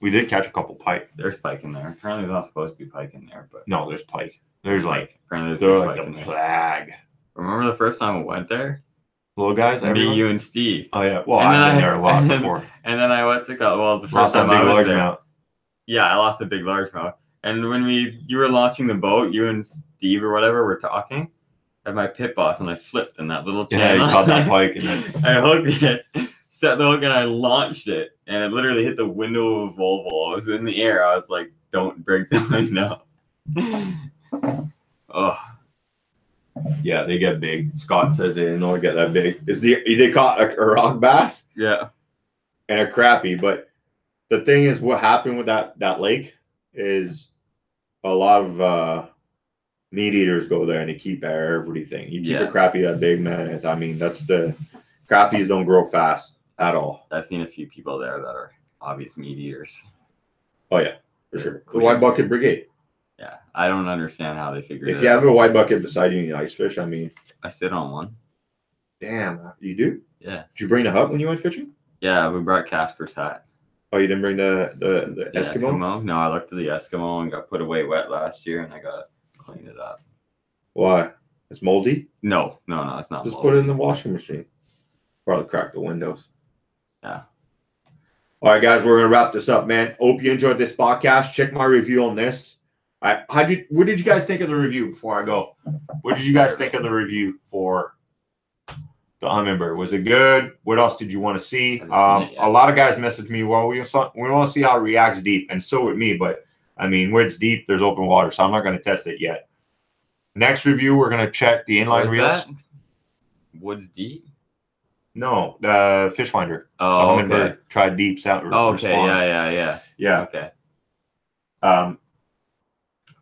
We did catch a couple pike. There's pike in there. Apparently there's not supposed to be pike in there, but no, there's pike. There's like apparently they're like the flag. Remember the first time we went there? Little guys, me, you, and Steve. Oh yeah. Well, I've been there a lot before. And then I went to well, it was the first time I was there. Yeah, I lost a big largemouth. And when you were launching the boat, you and Steve or whatever were talking at my pit boss, and I flipped in that little channel. Yeah, you caught that pike, and then I hooked it, set the hook, and I launched it, and it literally hit the window of a Volvo. I was in the air. I was like, "Don't break the window." Oh, yeah, they get big. Scott says they didn't only get that big. They caught a rock bass, yeah, and a crappie. But the thing is, what happened with that lake is a lot of meat eaters go there and they keep everything. You keep a crappie that big, man. I mean, that's the crappies don't grow fast at all. I've seen a few people there that are obvious meat eaters. Oh yeah, for sure. The White Bucket Brigade. Yeah, I don't understand how they figure it out. If you have a white bucket beside you and you ice fish, I mean, I sit on one. Damn, you do? Yeah. Did you bring the hut when you went fishing? Yeah, we brought Casper's hat. Oh, you didn't bring the Eskimo? No, I looked at the Eskimo and got put away wet last year, and I got to clean it up. Why? It's moldy? No, it's not. Just moldy. put it in the washing machine. Probably crack the windows. Yeah. All right, guys, we're gonna wrap this up, man. Hope you enjoyed this podcast. Check my review on this. What did you guys think of the review before I go? What did you guys think of the review for the Humminbird? Was it good? What else did you want to see? A lot of guys messaged me, well, we want to see how it reacts deep, and so with me, but I mean, where it's deep, there's open water, so I'm not going to test it yet. Next review, we're going to check the inline reels. Woods deep? No, the fish finder. Oh, the Humminbird tried deep sound. Oh, okay, yeah. Okay.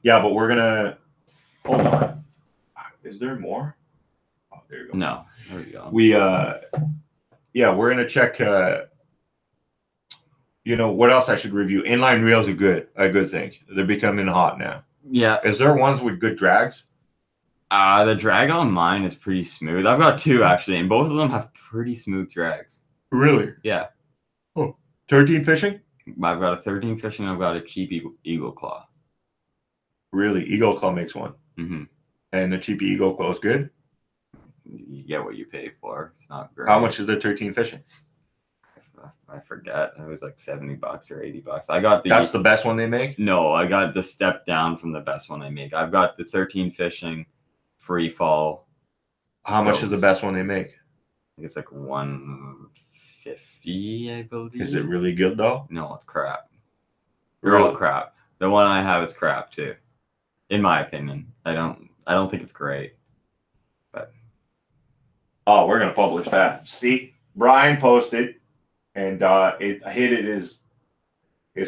Yeah, but we're gonna hold on. Is there more? Oh, there you go. No, there you go. We're gonna check. What else I should review? Inline reels are a good thing. They're becoming hot now. Yeah. Is there ones with good drags? The drag on mine is pretty smooth. I've got 2 actually, and both of them have pretty smooth drags. Really? Yeah. Oh, 13 fishing? I've got a 13 fishing. I've got a cheap Eagle Claw. Really? Eagle Claw makes one. Mm-hmm. And the cheap Eagle Claw is good? You get what you pay for. It's not great. How much is the 13 fishing? I forget. It was like $70 or $80. I got the. That's the best one they make? No, I got the step down from the best one they make. I've got the 13 fishing free fall. How much is the best one they make? I think it's like $150, I believe. Is it really good though? No, it's crap. They're all crap. The one I have is crap too, in my opinion. I don't think it's great. But we're gonna publish that. See, Brian posted, and it hit his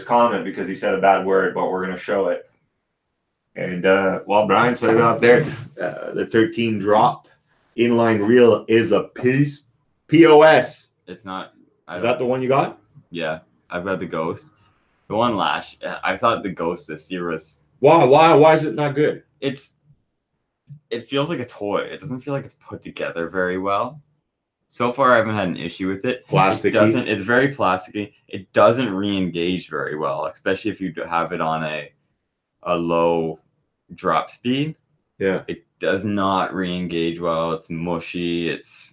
comment because he said a bad word, but we're gonna show it. And while Brian said it out there, the 13 drop inline reel is a piece. POS. It's not. Is that the one you got? Yeah, I've got the Ghost. The one I thought the Ghost this year was. Why is it not good? It feels like a toy. It doesn't feel like it's put together very well. So far, I haven't had an issue with it. Plasticky. It's very plasticky. It doesn't re-engage very well, especially if you have it on a low drop speed. Yeah. It does not re-engage well. It's mushy. It's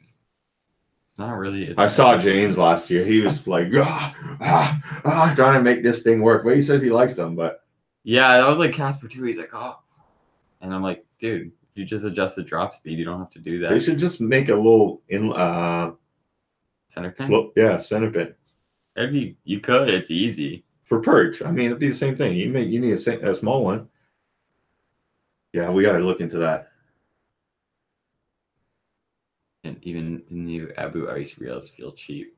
not really. I saw James last year. He was like, trying to make this thing work. But he says he likes them, but. Yeah, that was like Casper too. He's like, oh. And I'm like, dude, if you just adjust the drop speed, you don't have to do that. They should just make a little center pin. Center pin. You could. It's easy for perch. I mean, it'd be the same thing. You need a small one. Yeah, we got to look into that. And even the new Abu ice reels feel cheap.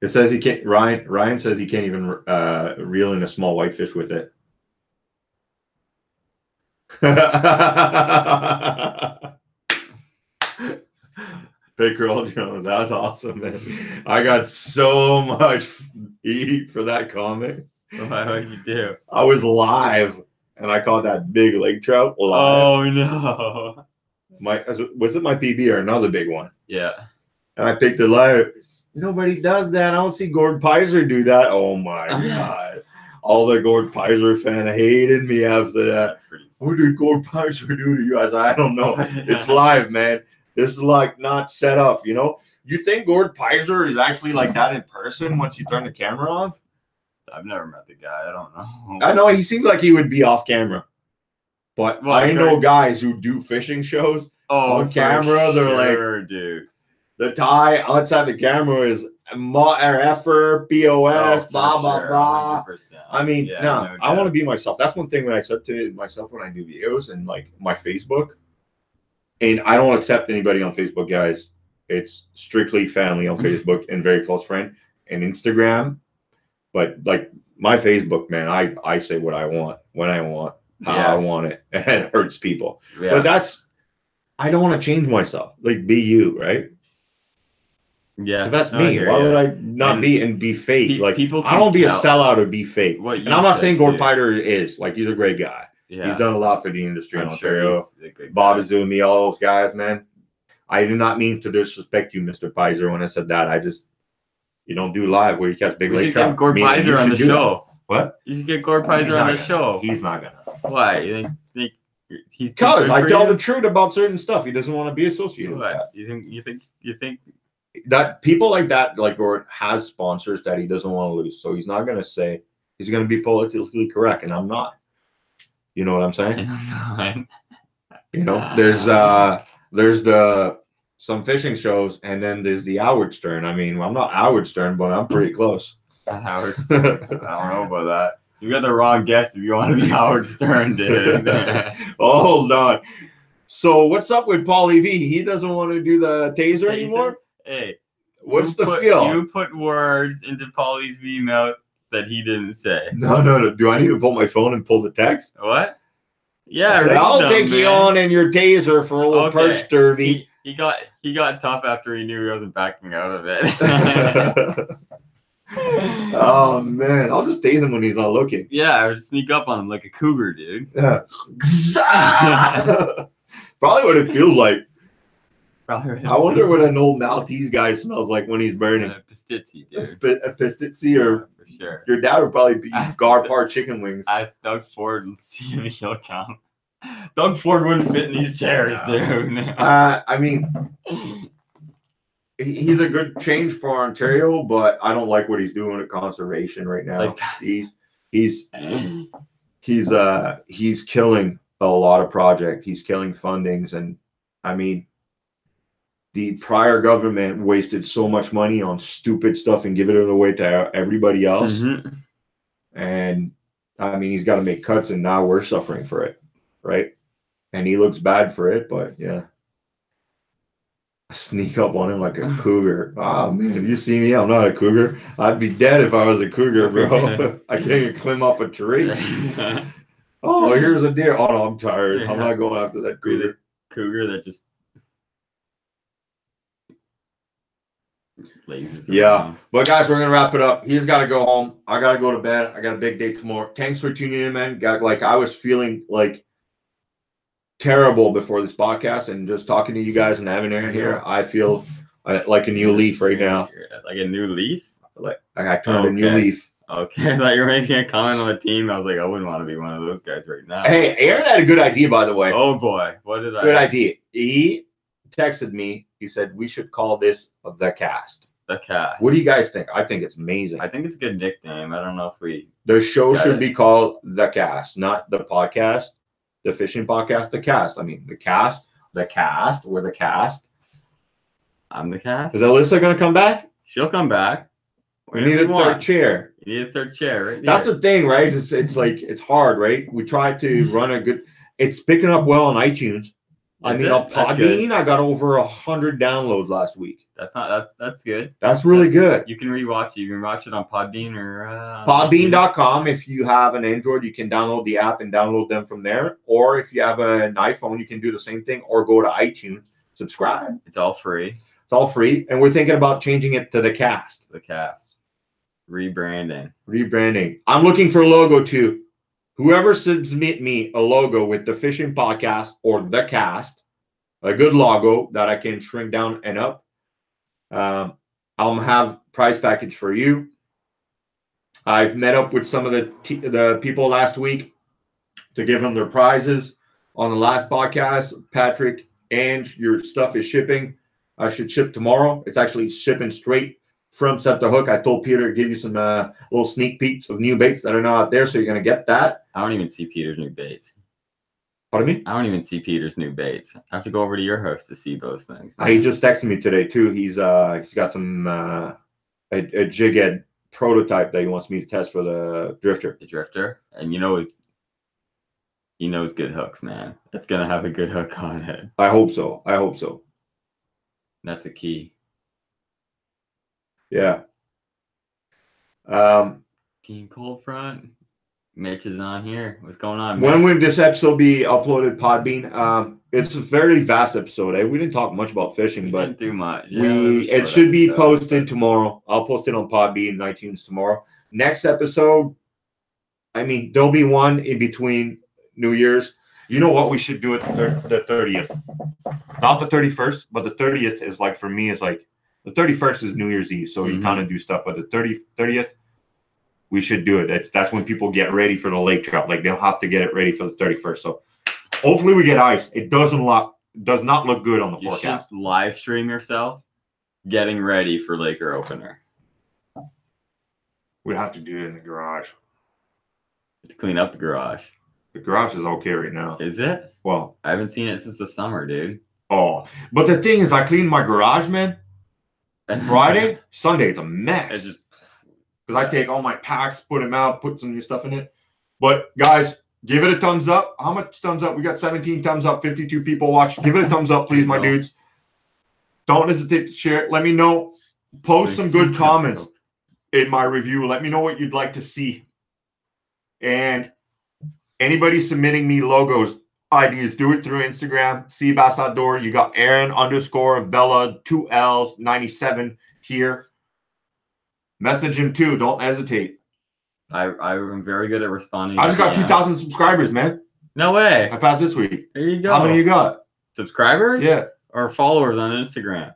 It says he can't. Ryan says he can't even reel in a small whitefish with it. Big Girl Jones, that was awesome, man. I got so much heat for that comment. What'd you do? I was live, and I caught that big lake trout live. Oh no! Was it my PB or another big one? Yeah. And I picked it live. Nobody does that. I don't see Gord Pizer do that. Oh my god! All the Gord Pizer fan hated me after that. What did Gord Pizer do to you? I said, I don't know. It's live, man. This is like not set up, you know? You think Gord Pizer is actually like that in person once you turn the camera off? I've never met the guy. I don't know. I know he seems like he would be off camera. But I know guys who do fishing shows on camera. They're like, dude. The tie outside the camera is effer, POS, blah, blah, blah. 100%. I mean, I want to be myself. That's one thing when I said to myself when I do videos and like my Facebook. And I don't accept anybody on Facebook, guys. It's strictly family on Facebook and very close friend and Instagram. But like my Facebook, man, I say what I want, when I want, how I want it. And it hurts people. Yeah. But I don't want to change myself. Like be you, right? Yeah, if that's me. Why would I not be fake? Like people, I don't want to be a sellout or be fake. And I'm not saying Gord Pizer is like he's a great guy. Yeah. He's done a lot for the industry in Ontario. Bob Izumi, all those guys, man. I do not mean to disrespect you, Mr. Pizer. When I said that, you don't do live where you catch big lake trout. Get Gord Pizer on the show. What? You should get Gord Pizer on the show. He's not gonna. Why? You think he's? Because I tell the truth about certain stuff. He doesn't want to be associated with that. You think that people like that, like Gord, has sponsors that he doesn't want to lose. So he's not gonna say he's gonna be politically correct, and I'm not. You know what I'm saying? You know, there's some fishing shows, and then there's the Howard Stern. I mean, I'm not Howard Stern, but I'm pretty close. Howard Stern. I don't know about that. You got the wrong guess if you want to be Howard Stern, dude. Oh, hold on. So what's up with Paulie V? He doesn't want to do the taser anymore? Hey. What's the feel? You put words into Paulie's V mouth that he didn't say. No. Do I need to pull my phone and pull the text? What? Yeah, I'll take you on in your taser for a little perch derby. He got tough after he knew he wasn't backing out of it. Oh man, I'll just tase him when he's not looking. Yeah, or sneak up on him like a cougar, dude. Yeah. Probably what it feels like. Probably I wonder what an old Maltese guy smells like when he's burning. Episde, dude. Episde, or for sure. Your dad would probably be Garpar chicken wings. Ask Doug Ford and see if he'll come. Doug Ford wouldn't fit in these chairs, dude. I mean, he's a good change for Ontario, but I don't like what he's doing at conservation right now. Like, he's killing a lot of projects. He's killing fundings, and I mean, the prior government wasted so much money on stupid stuff and giving it away to everybody else. Mm-hmm. And I mean, he's got to make cuts, and now we're suffering for it, right? And he looks bad for it, but yeah. Sneak up on him like a cougar. Oh man, if you see me, I'm not a cougar. I'd be dead if I was a cougar, bro. I can't even climb up a tree. Oh, here's a deer. Oh no, I'm tired. I'm not going after that cougar. Cougar that just lazes. Yeah, but guys, we're gonna wrap it up. He's got to go home. I gotta go to bed. I got a big day tomorrow. Thanks for tuning in, man. I was feeling like terrible before this podcast, and just talking to you guys and having Aaron here, I feel like a new leaf right now. Like a new leaf? Like I turned a new leaf. Okay, I thought you were making a comment on the team. I was like, I wouldn't want to be one of those guys right now. Hey, Aaron had a good idea, by the way. Oh boy, what did I? Good idea. He texted me. He said we should call this the cast. The cast. What do you guys think? I think it's amazing. I think it's a good nickname. I don't know if we. The show should be called the cast, not the podcast. The fishing podcast, the cast. I mean, the cast, we're the cast. I'm the cast. Is Alyssa going to come back? She'll come back. We need a third chair. You need a third chair, right? That's the thing, right? It's like, it's hard, right? We tried to run a good, it's picking up well on iTunes. I mean, on Podbean, I got over 100 downloads last week. That's good. That's really good. You can rewatch it. You can watch it on Podbean or Podbean.com. If you have an Android, you can download the app and download them from there. Or if you have an iPhone, you can do the same thing, or go to iTunes, subscribe. It's all free. It's all free. And we're thinking about changing it to the cast. The cast. Rebranding. I'm looking for a logo too. Whoever submit me a logo with the fishing podcast or the cast, a good logo that I can shrink down and up, I'll have prize package for you. I've met up with some of the people last week to give them their prizes on the last podcast. Patrick, and your stuff is shipping. I should ship tomorrow. It's actually shipping straight from Set the Hook. I told Peter to give you some little sneak peeks of new baits that are not out there, so you're going to get that. I don't even see Peter's new baits. Pardon me? I don't even see Peter's new baits. I have to go over to your house to see those things. He just texted me today, too. He's got some a jig head prototype that he wants me to test for the drifter. The drifter? And you know, he knows good hooks, man. It's going to have a good hook on it. I hope so. That's the key. Yeah. King Cold Front. Mitch is on here. What's going on, Mitch? When will this episode be uploaded, Podbean? It's a very vast episode. We didn't talk much about fishing, but didn't do much. It should be posted tomorrow. I'll post it on Podbean and iTunes tomorrow. Next episode, I mean, there'll be one in between New Year's. You know what we should do at the 30th? Not the 31st, but the 30th is like, for me, is like, the 31st is New Year's Eve, so you kind of do stuff. But the 30th, we should do it. That's when people get ready for the lake trout. Like, they'll have to get it ready for the 31st. So hopefully we get ice. It does not look good on the forecast. You should live stream yourself getting ready for Laker opener. We'd have to do it in the garage. To clean up the garage. The garage is okay right now. Is it? Well, I haven't seen it since the summer, dude. Oh, but the thing is, I cleaned my garage, man. Friday, Sunday, it's a mess. It's just because I take all my packs, put them out, put some new stuff in it. But guys, give it a thumbs up. How much thumbs up? We got 17 thumbs up, 52 people watching. Give it a thumbs up, please, my dudes. Don't hesitate to share it. Let me know. Post some good comments in my review. Let me know what you'd like to see. And anybody submitting me logos, ideas, do it through Instagram, Seabass Outdoor. You got Aaron_Vela 2Ls 97 here. Message him too. Don't hesitate. I'm very good at responding. I just got 2,000 subscribers, man. No way. I passed this week. There you go. How many you got? Subscribers? Yeah. Or followers on Instagram?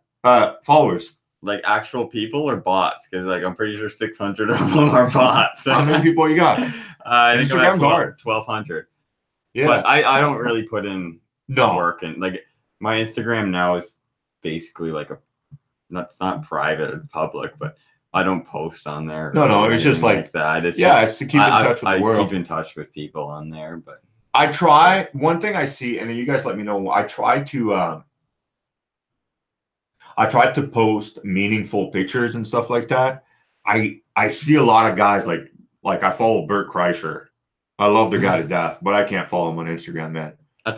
Followers. Like actual people or bots? Because like I'm pretty sure 600 of them are bots. How many people you got? I think I'm at Instagram's hard. 1,200. Yeah. But I don't really put in No work, and like my Instagram now is basically like it's not private, it's public, but I don't post on there. No, it's just like that. It's it's to keep in touch with the world. I keep in touch with people on there, but I try. One thing I see, and then you guys let me know. I try to post meaningful pictures and stuff like that. I see a lot of guys like I follow Bert Kreischer. I love the guy to death, but I can't follow him on Instagram, man. No.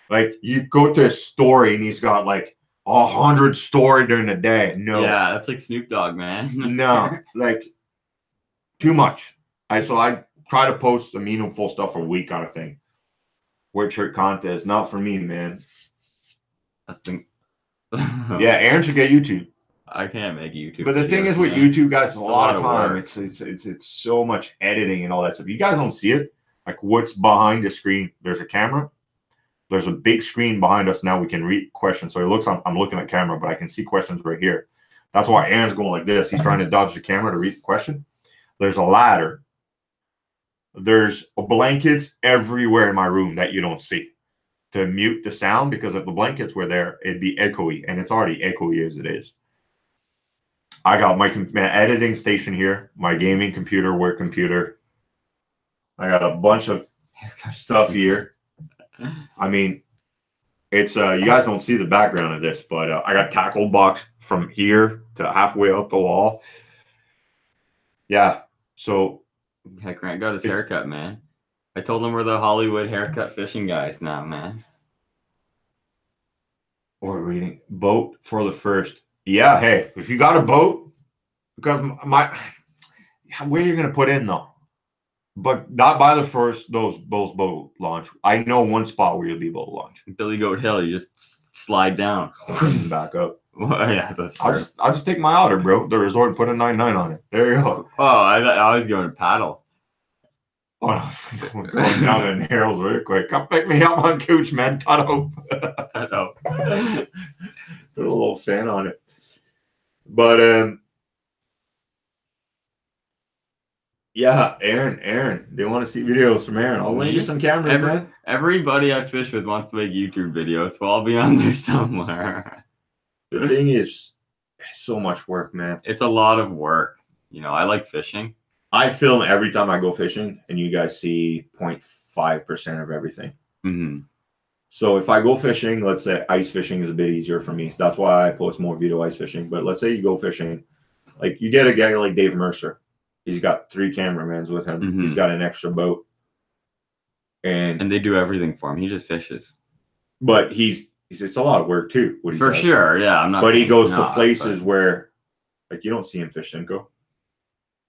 Like you go to his story and he's got like 100 story during the day. No. Yeah, that's like Snoop Dogg, man. No, like too much. So I try to post some meaningful stuff a week kind of thing. Wear shirt contest, not for me, man. I think. Yeah, Aaron should get YouTube. I can't make YouTube. But the thing is with YouTube, guys, it's a lot of time. It's so much editing and all that stuff. You guys don't see it. Like what's behind the screen? There's a camera. There's a big screen behind us. Now we can read questions. So it looks I'm looking at camera, but I can see questions right here. That's why Aaron's going like this. He's trying to dodge the camera to read the question. There's a ladder. There's blankets everywhere in my room that you don't see to mute the sound, because if the blankets were there, it'd be echoey, and it's already echoey as it is. I got my editing station here, my gaming computer, work computer. I got a bunch of stuff here. I mean, it's you guys don't see the background of this, but I got tackle box from here to halfway out the wall. Yeah, so Grant got his haircut, man. I told him we're the Hollywood haircut fishing guys now, man. We're reading boat for the first. Yeah, hey, if you got a boat, because where are you gonna put in though? But not by the first those boat launch. I know one spot where you'll be boat launch. Billy Goat Hill, you just slide down. Back up. Well, yeah, that's I'll just take my outer, bro. The resort and put a 9.9 on it. There you go. Oh, I was going to paddle. Oh, we're going down in Harold's real quick. Come pick me up on Cooch, man. Tutto. Put a little fan on it. But yeah, Aaron, they want to see videos from Aaron. I'll link you some cameras, man. Everybody I fish with wants to make YouTube videos, so I'll be on there somewhere. The thing is, it's so much work, man. It's a lot of work. You know, I like fishing. I film every time I go fishing, and you guys see 0.5% of everything. Mm-hmm. So if I go fishing, let's say ice fishing is a bit easier for me. That's why I post more video ice fishing. But let's say you go fishing, like you get a guy like Dave Mercer. He's got 3 cameramans with him. Mm-hmm. He's got an extra boat. And they do everything for him. He just fishes. But it's a lot of work too. For sure, yeah. I'm not. But he goes to places where, like, you don't see him fish Simcoe.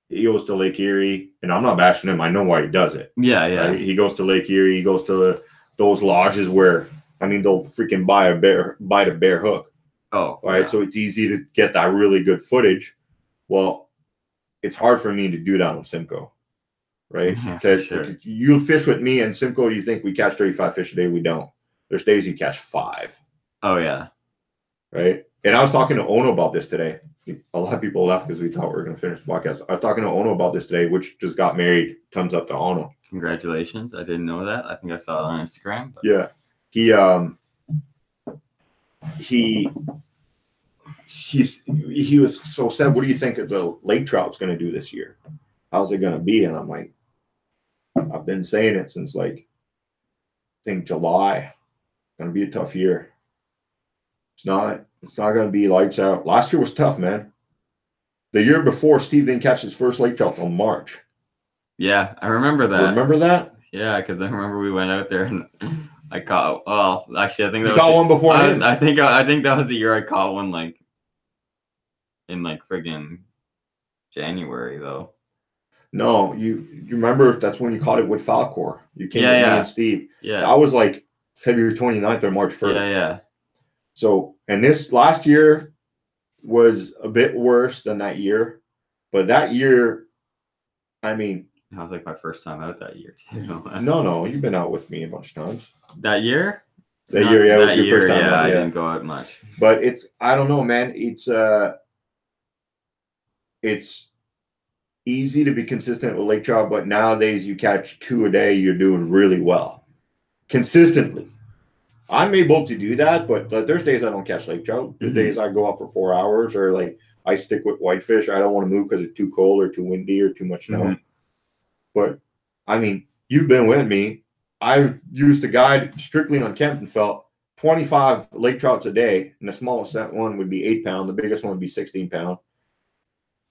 He goes to Lake Erie, and I'm not bashing him. I know why he does it. Yeah. Right? He goes to Lake Erie. He goes to those lodges where, I mean, they'll freaking bite a bear hook. Oh, right. Yeah. So it's easy to get that really good footage. Well, it's hard for me to do that on Simcoe, right? Yeah, sure. You fish with me and Simcoe, you think we catch 35 fish a day. We don't. There's days you catch 5. Oh, yeah. Right? And I was talking to Ono about this today. A lot of people left because we thought we were going to finish the podcast. I was talking to Ono about this today, which just got married. Thumbs up to Ono. Congratulations. I didn't know that. I think I saw it on Instagram. But... Yeah. He was so sad. What do you think the lake trout's going to do this year? How's it going to be? And I'm like, I've been saying it since like, I think July. Going to be a tough year. It's not going to be lights out. Last year was tough, man. The year before, Steve didn't catch his first lake trout until March. Yeah, I remember that. Remember that? Yeah, because I remember we went out there and I caught. Well, actually, I think that caught one before. I think that was the year I caught one, like in like friggin' January though. No, you remember that's when you caught it with Falcor. You came with me and Steve. Yeah, that was like February 29th or March 1st. Yeah. So, and this last year was a bit worse than that year, but that year, I mean, that was like my first time out that year too. No, you've been out with me a bunch of times. That year? That year, yeah, it was your first time. Yeah, out, I didn't go out much. But I don't know, man. It's easy to be consistent with lake trout, but nowadays you catch 2 a day, you're doing really well. Consistently. I'm able to do that, but there's days I don't catch lake trout. There's days I go out for 4 hours, or like I stick with whitefish. I don't want to move because it's too cold or too windy or too much snow. But I mean, you've been with me. I've used to guide strictly on Kempenfeld, 25 lake trouts a day, and the smallest one would be 8 pound. The biggest one would be 16 pound.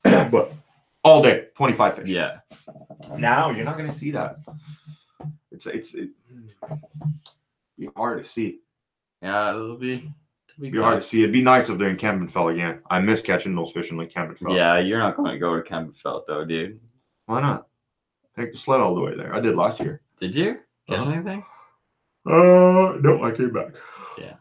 But all day, 25 fish. Yeah. Now you're not going to see that. It's be hard to see. Yeah, it'll be hard to see. It'd be nice if they're in Kempenfeld again. I miss catching those fish in Lake Kempenfeld. Yeah, you're not going to go to Kempenfeld though, dude. Why not? Take the sled all the way there. I did last year. Did you catch anything? No, I came back. Yeah.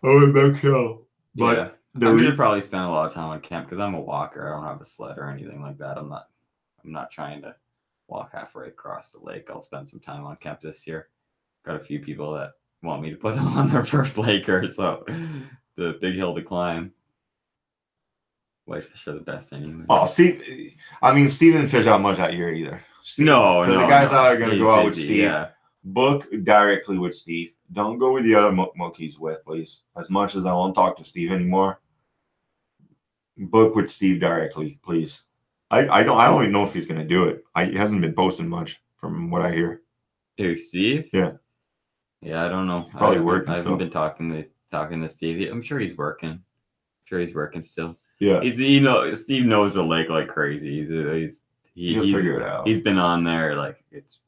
I went back show. But yeah. I'm gonna probably spend a lot of time on camp because I'm a walker. I don't have a sled or anything like that. I'm not trying to walk halfway across the lake. I'll spend some time on camp this year. Got a few people that want me to put them on their first laker, so the big hill to climb. Whitefish are the best anyway. Oh, Steve! I mean, Steve didn't fish out much that year either. Steve, no, the guys that are gonna go out with Steve, yeah. Book directly with Steve. Don't go with the other monkeys with, please. As much as I won't talk to Steve anymore, book with Steve directly, please. I don't even know if he's gonna do it. He hasn't been posting much from what I hear. Who, Steve? Yeah. Yeah, I don't know. Probably working. I haven't been talking to Steve. I'm sure he's working. Still. Yeah. Steve knows the lake like crazy. He's figure it out. He's been on there like it's.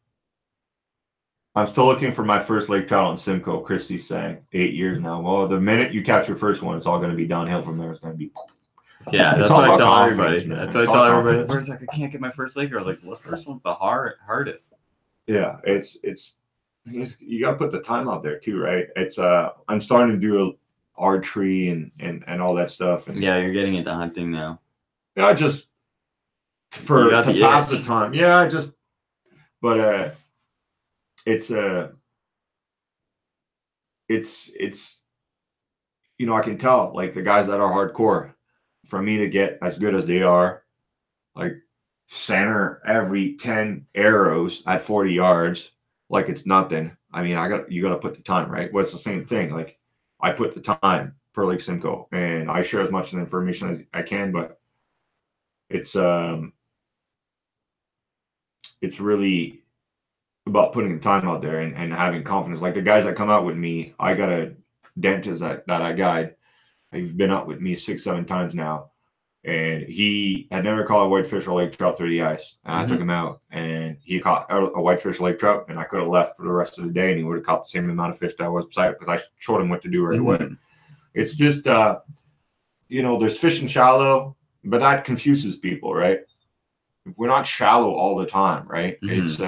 I'm still looking for my first lake trout on Simcoe. Christy's saying 8 years now. Well, the minute you catch your first one, it's all going to be downhill from there. It's going to be. Yeah, that's what I tell everybody. That's what I tell everybody. First, like, I can't get my first laker. I was like, well, the first one's the hardest. Yeah, you got to put the time out there too, right? I'm starting to do archery and all that stuff. And yeah, you're getting into hunting now. Yeah, just to pass the time. Yeah, but it's I can tell like the guys that are hardcore, for me to get as good as they are, like center every 10 arrows at 40 yards like it's nothing. I mean, you got to put the time, right? Well, it's the same thing. Like I put the time per Lake Simcoe and I share as much information as I can, but it's really about putting the time out there and having confidence. Like the guys that come out with me, I got a dentist that I guide. He's been out with me 6-7 times now, and he had never caught a whitefish or lake trout through the ice. And I took him out, and he caught a whitefish or lake trout, and I could have left for the rest of the day, and he would have caught the same amount of fish that I was beside it because I showed him what to do right away. It's just, there's fishing shallow, but that confuses people, right? We're not shallow all the time, right? It's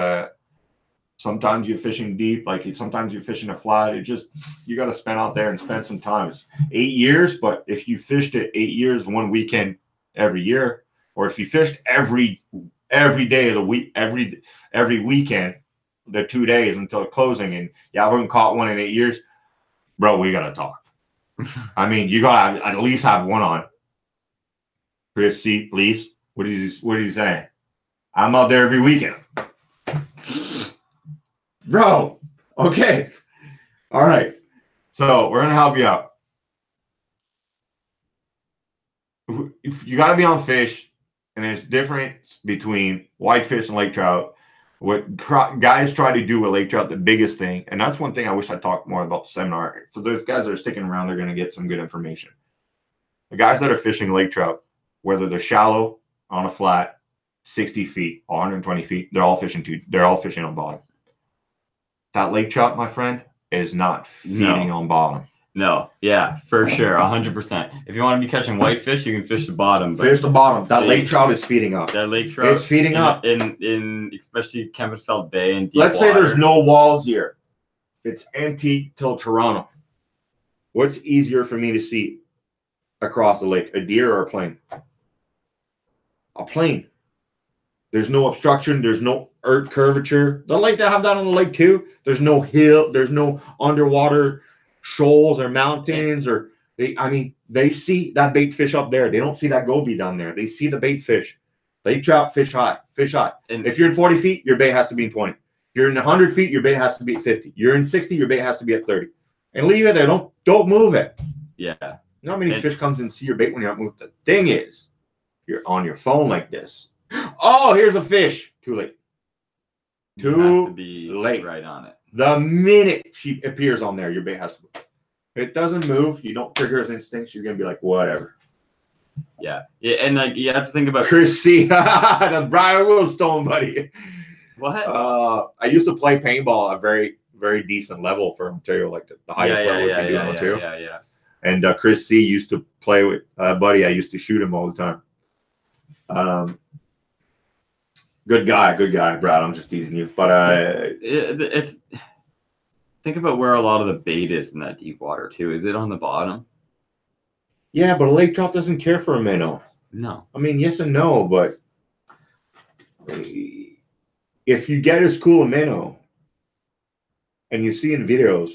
sometimes you're fishing deep, sometimes you're fishing a flat. You got to spend out there and spend some time. It's 8 years, but if you fished it 8 years, one weekend every year, or if you fished every day of the week, every weekend, the 2 days until closing, and you haven't caught one in 8 years, bro, we got to talk. I mean, you got to at least have one on. Chris, see, please. What is he saying? I'm out there every weekend. Bro, okay. All right. So we're going to help you out. You got to be on fish, and there's difference between whitefish and lake trout. What guys try to do with lake trout, the biggest thing, and that's one thing I wish I talked more about the seminar. For those guys that are sticking around, they're going to get some good information. The guys that are fishing lake trout, whether they're shallow, on a flat, 60 feet, 120 feet, they're all fishing on bottom. That lake trout, my friend, is not feeding on bottom. No, yeah, for sure, 100%. If you want to be catching whitefish, you can fish the bottom. Fish the bottom. That lake trout is feeding up. That lake trout is feeding up in especially Kempenfeld Bay and deep Let's say there's no walls here. It's empty till Toronto. What's easier for me to see across the lake, a deer or a plane? A plane. There's no obstruction. There's no earth curvature. Don't like to have that on the lake too. There's no hill. There's no underwater shoals or mountains or they see that bait fish up there. They don't see that goby down there. They see the bait fish. Lake trout, fish high, fish high. And if you're in 40 feet, your bait has to be in 20. If you're in 100 feet, your bait has to be at 50. You're in 60, your bait has to be at 30. And leave it there. Don't move it. Yeah. You know how many fish comes and see your bait when you're not moving? The thing is, you're on your phone like this. Oh, here's a fish. Too late. You have to be late. Right on it. The minute she appears on there, your bait has to move. If it doesn't move, you don't trigger his instinct. She's gonna be like, whatever. Yeah, and like you have to think about Chris C. The Brian Willstone, buddy. What? I used to play paintball at a very, very decent level for Ontario, like the highest level you can do in Ontario. Yeah. And Chris C. used to play with buddy. I used to shoot him all the time. Good guy, Brad. I'm just teasing you, but it's think about where a lot of the bait is in that deep water too. Is it on the bottom? Yeah, but a lake trout doesn't care for a minnow. No. I mean, yes and no, but if you get a school of minnow and you see in videos,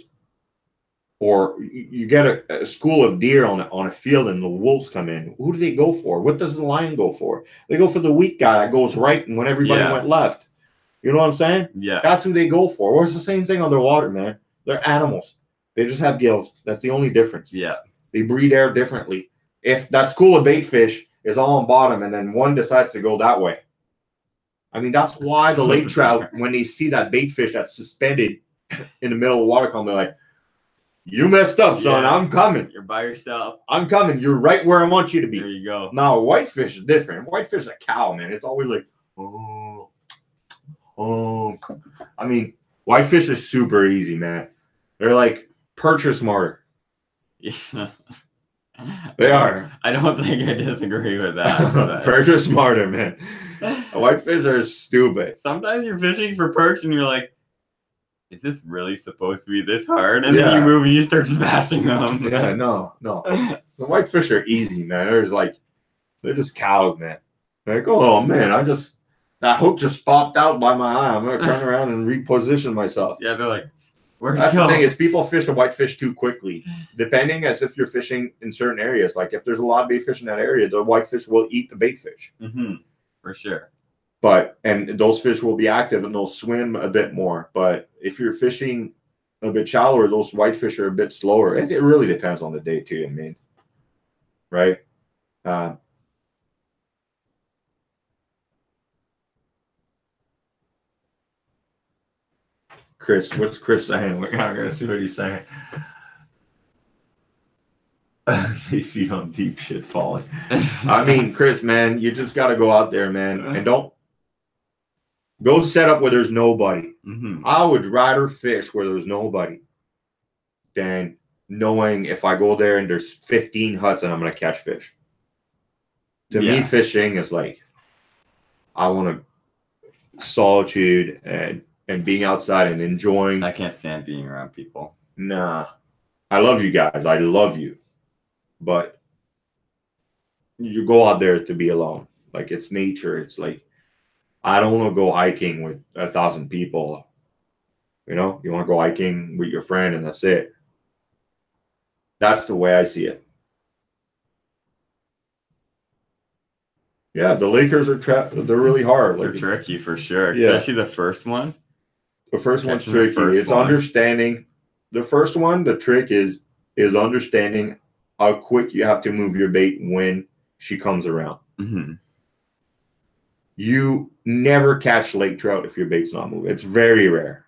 or you get a school of deer on a field and the wolves come in, who do they go for? What does the lion go for? They go for the weak guy that goes right when everybody went left. You know what I'm saying? Yeah. That's who they go for. Or it's the same thing underwater, man. They're animals. They just have gills. That's the only difference. Yeah. They breathe air differently. If that school of bait fish is all on bottom and then one decides to go that way, I mean, that's why the lake trout, when they see that bait fish that's suspended in the middle of the water column, they're like, you messed up, son. I'm coming. You're by yourself. I'm coming. You're right where I want you to be. There you go. Now, a whitefish is different. Whitefish is a cow, man. It's always like, oh. I mean, whitefish is super easy, man. They're like perch are smarter. Yeah. They are. I don't think I disagree with that. Perch are smarter, man. Whitefish are stupid. Sometimes you're fishing for perch and you're like, is this really supposed to be this hard? And then you move and you start smashing them. Yeah, no. The whitefish are easy, man. They're just cows, man. Like, oh man, that hook just popped out by my eye. I'm gonna turn around and reposition myself. Yeah, they're like, that's the thing is people fish the whitefish too quickly. Depending as if you're fishing in certain areas. Like if there's a lot of bait fish in that area, the whitefish will eat the bait fish. Mm-hmm. For sure. And those fish will be active and they'll swim a bit more. But if you're fishing a bit shallower, those whitefish are a bit slower. It really depends on the day too, I mean. Right? Chris, what's Chris saying? We're gonna see what he's saying. If you don't deep shit falling. I mean, Chris, man, you just gotta go out there, man, and don't go set up where there's nobody. Mm-hmm. I would rather fish where there's nobody than knowing if I go there and there's 15 huts and I'm gonna catch fish. To me, fishing is like I want to solitude and being outside and enjoying. I can't stand being around people. Nah. I love you guys. I love you. But you go out there to be alone. Like it's nature. It's like I don't want to go hiking with 1,000 people. You know, you want to go hiking with your friend and that's it. That's the way I see it. Yeah, the Lakers are they're really hard. They're tricky for sure, especially the first one. The first one's tricky. It's understanding. The first one, the trick is understanding how quick you have to move your bait when she comes around. Mm-hmm. You never catch lake trout if your bait's not moving. It's very rare.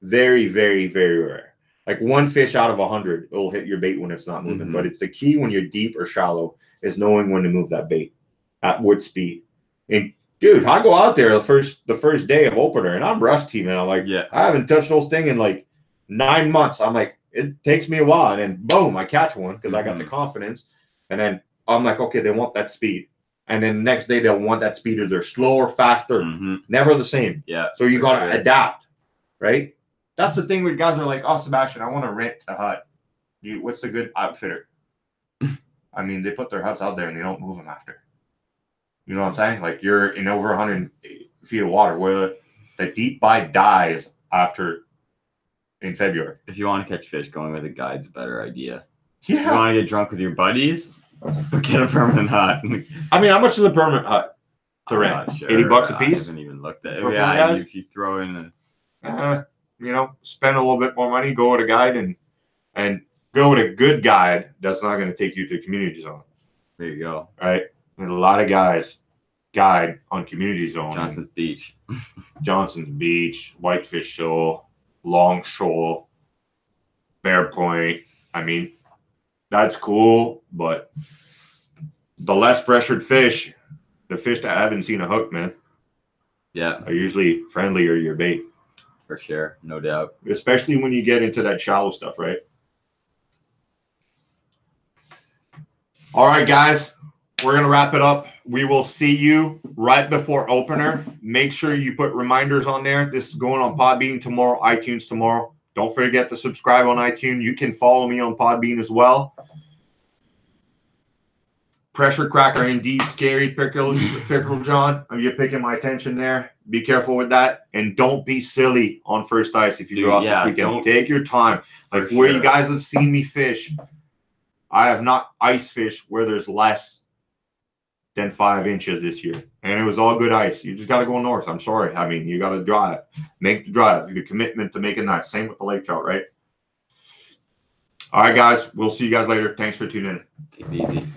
Very, very, very rare. Like one fish out of 100 will hit your bait when it's not moving. Mm-hmm. But it's the key when you're deep or shallow is knowing when to move that bait at what speed. And dude, I go out there the first day of opener and I'm rusty, man. I'm like, I haven't touched those thing in like 9 months. I'm like, it takes me a while, and then boom, I catch one because I got the confidence. And then I'm like, okay, they want that speed. And then the next day they'll want that speed, or they're slower, faster, never the same. Yeah. So you gotta adapt, right? That's the thing with guys that are like, oh, Sebastian, I want to rent a hut. What's a good outfitter? I mean, they put their huts out there and they don't move them after. You know what I'm saying? Like you're in over 100 feet of water where the deep bite dies after in February. If you want to catch fish, going with a guide's a better idea. Yeah. If you want to get drunk with your buddies, but get a permanent hut. I mean, how much is a permanent hut to rent? Sure. $80 a piece? I haven't even looked at it. Yeah, if you throw in you know, spend a little bit more money, go with a guide and go with a good guide that's not going to take you to community zone. There you go. Right? And a lot of guys guide on community zone. Johnson's Beach. Johnson's Beach, Whitefish Shoal, Long Shoal, Bear Point. I mean, that's cool, but the less pressured fish, the fish that haven't seen a hook, man, are usually friendlier to your bait. For sure, no doubt. Especially when you get into that shallow stuff, right? All right, guys, we're going to wrap it up. We will see you right before opener. Make sure you put reminders on there. This is going on Podbean tomorrow, iTunes tomorrow. Don't forget to subscribe on iTunes. You can follow me on Podbean as well. Pressure cracker indeed scary, Pickle John. You're picking my attention there. Be careful with that. And don't be silly on first ice if you go out this weekend. Take your time. Like where you guys have seen me fish, I have not ice fished where there's less than 5 inches this year. And it was all good ice. You just got to go north. I'm sorry. I mean, you got to drive. Make the drive. Your commitment to making that. Same with the lake trout, right? All right, guys. We'll see you guys later. Thanks for tuning in. Take it easy.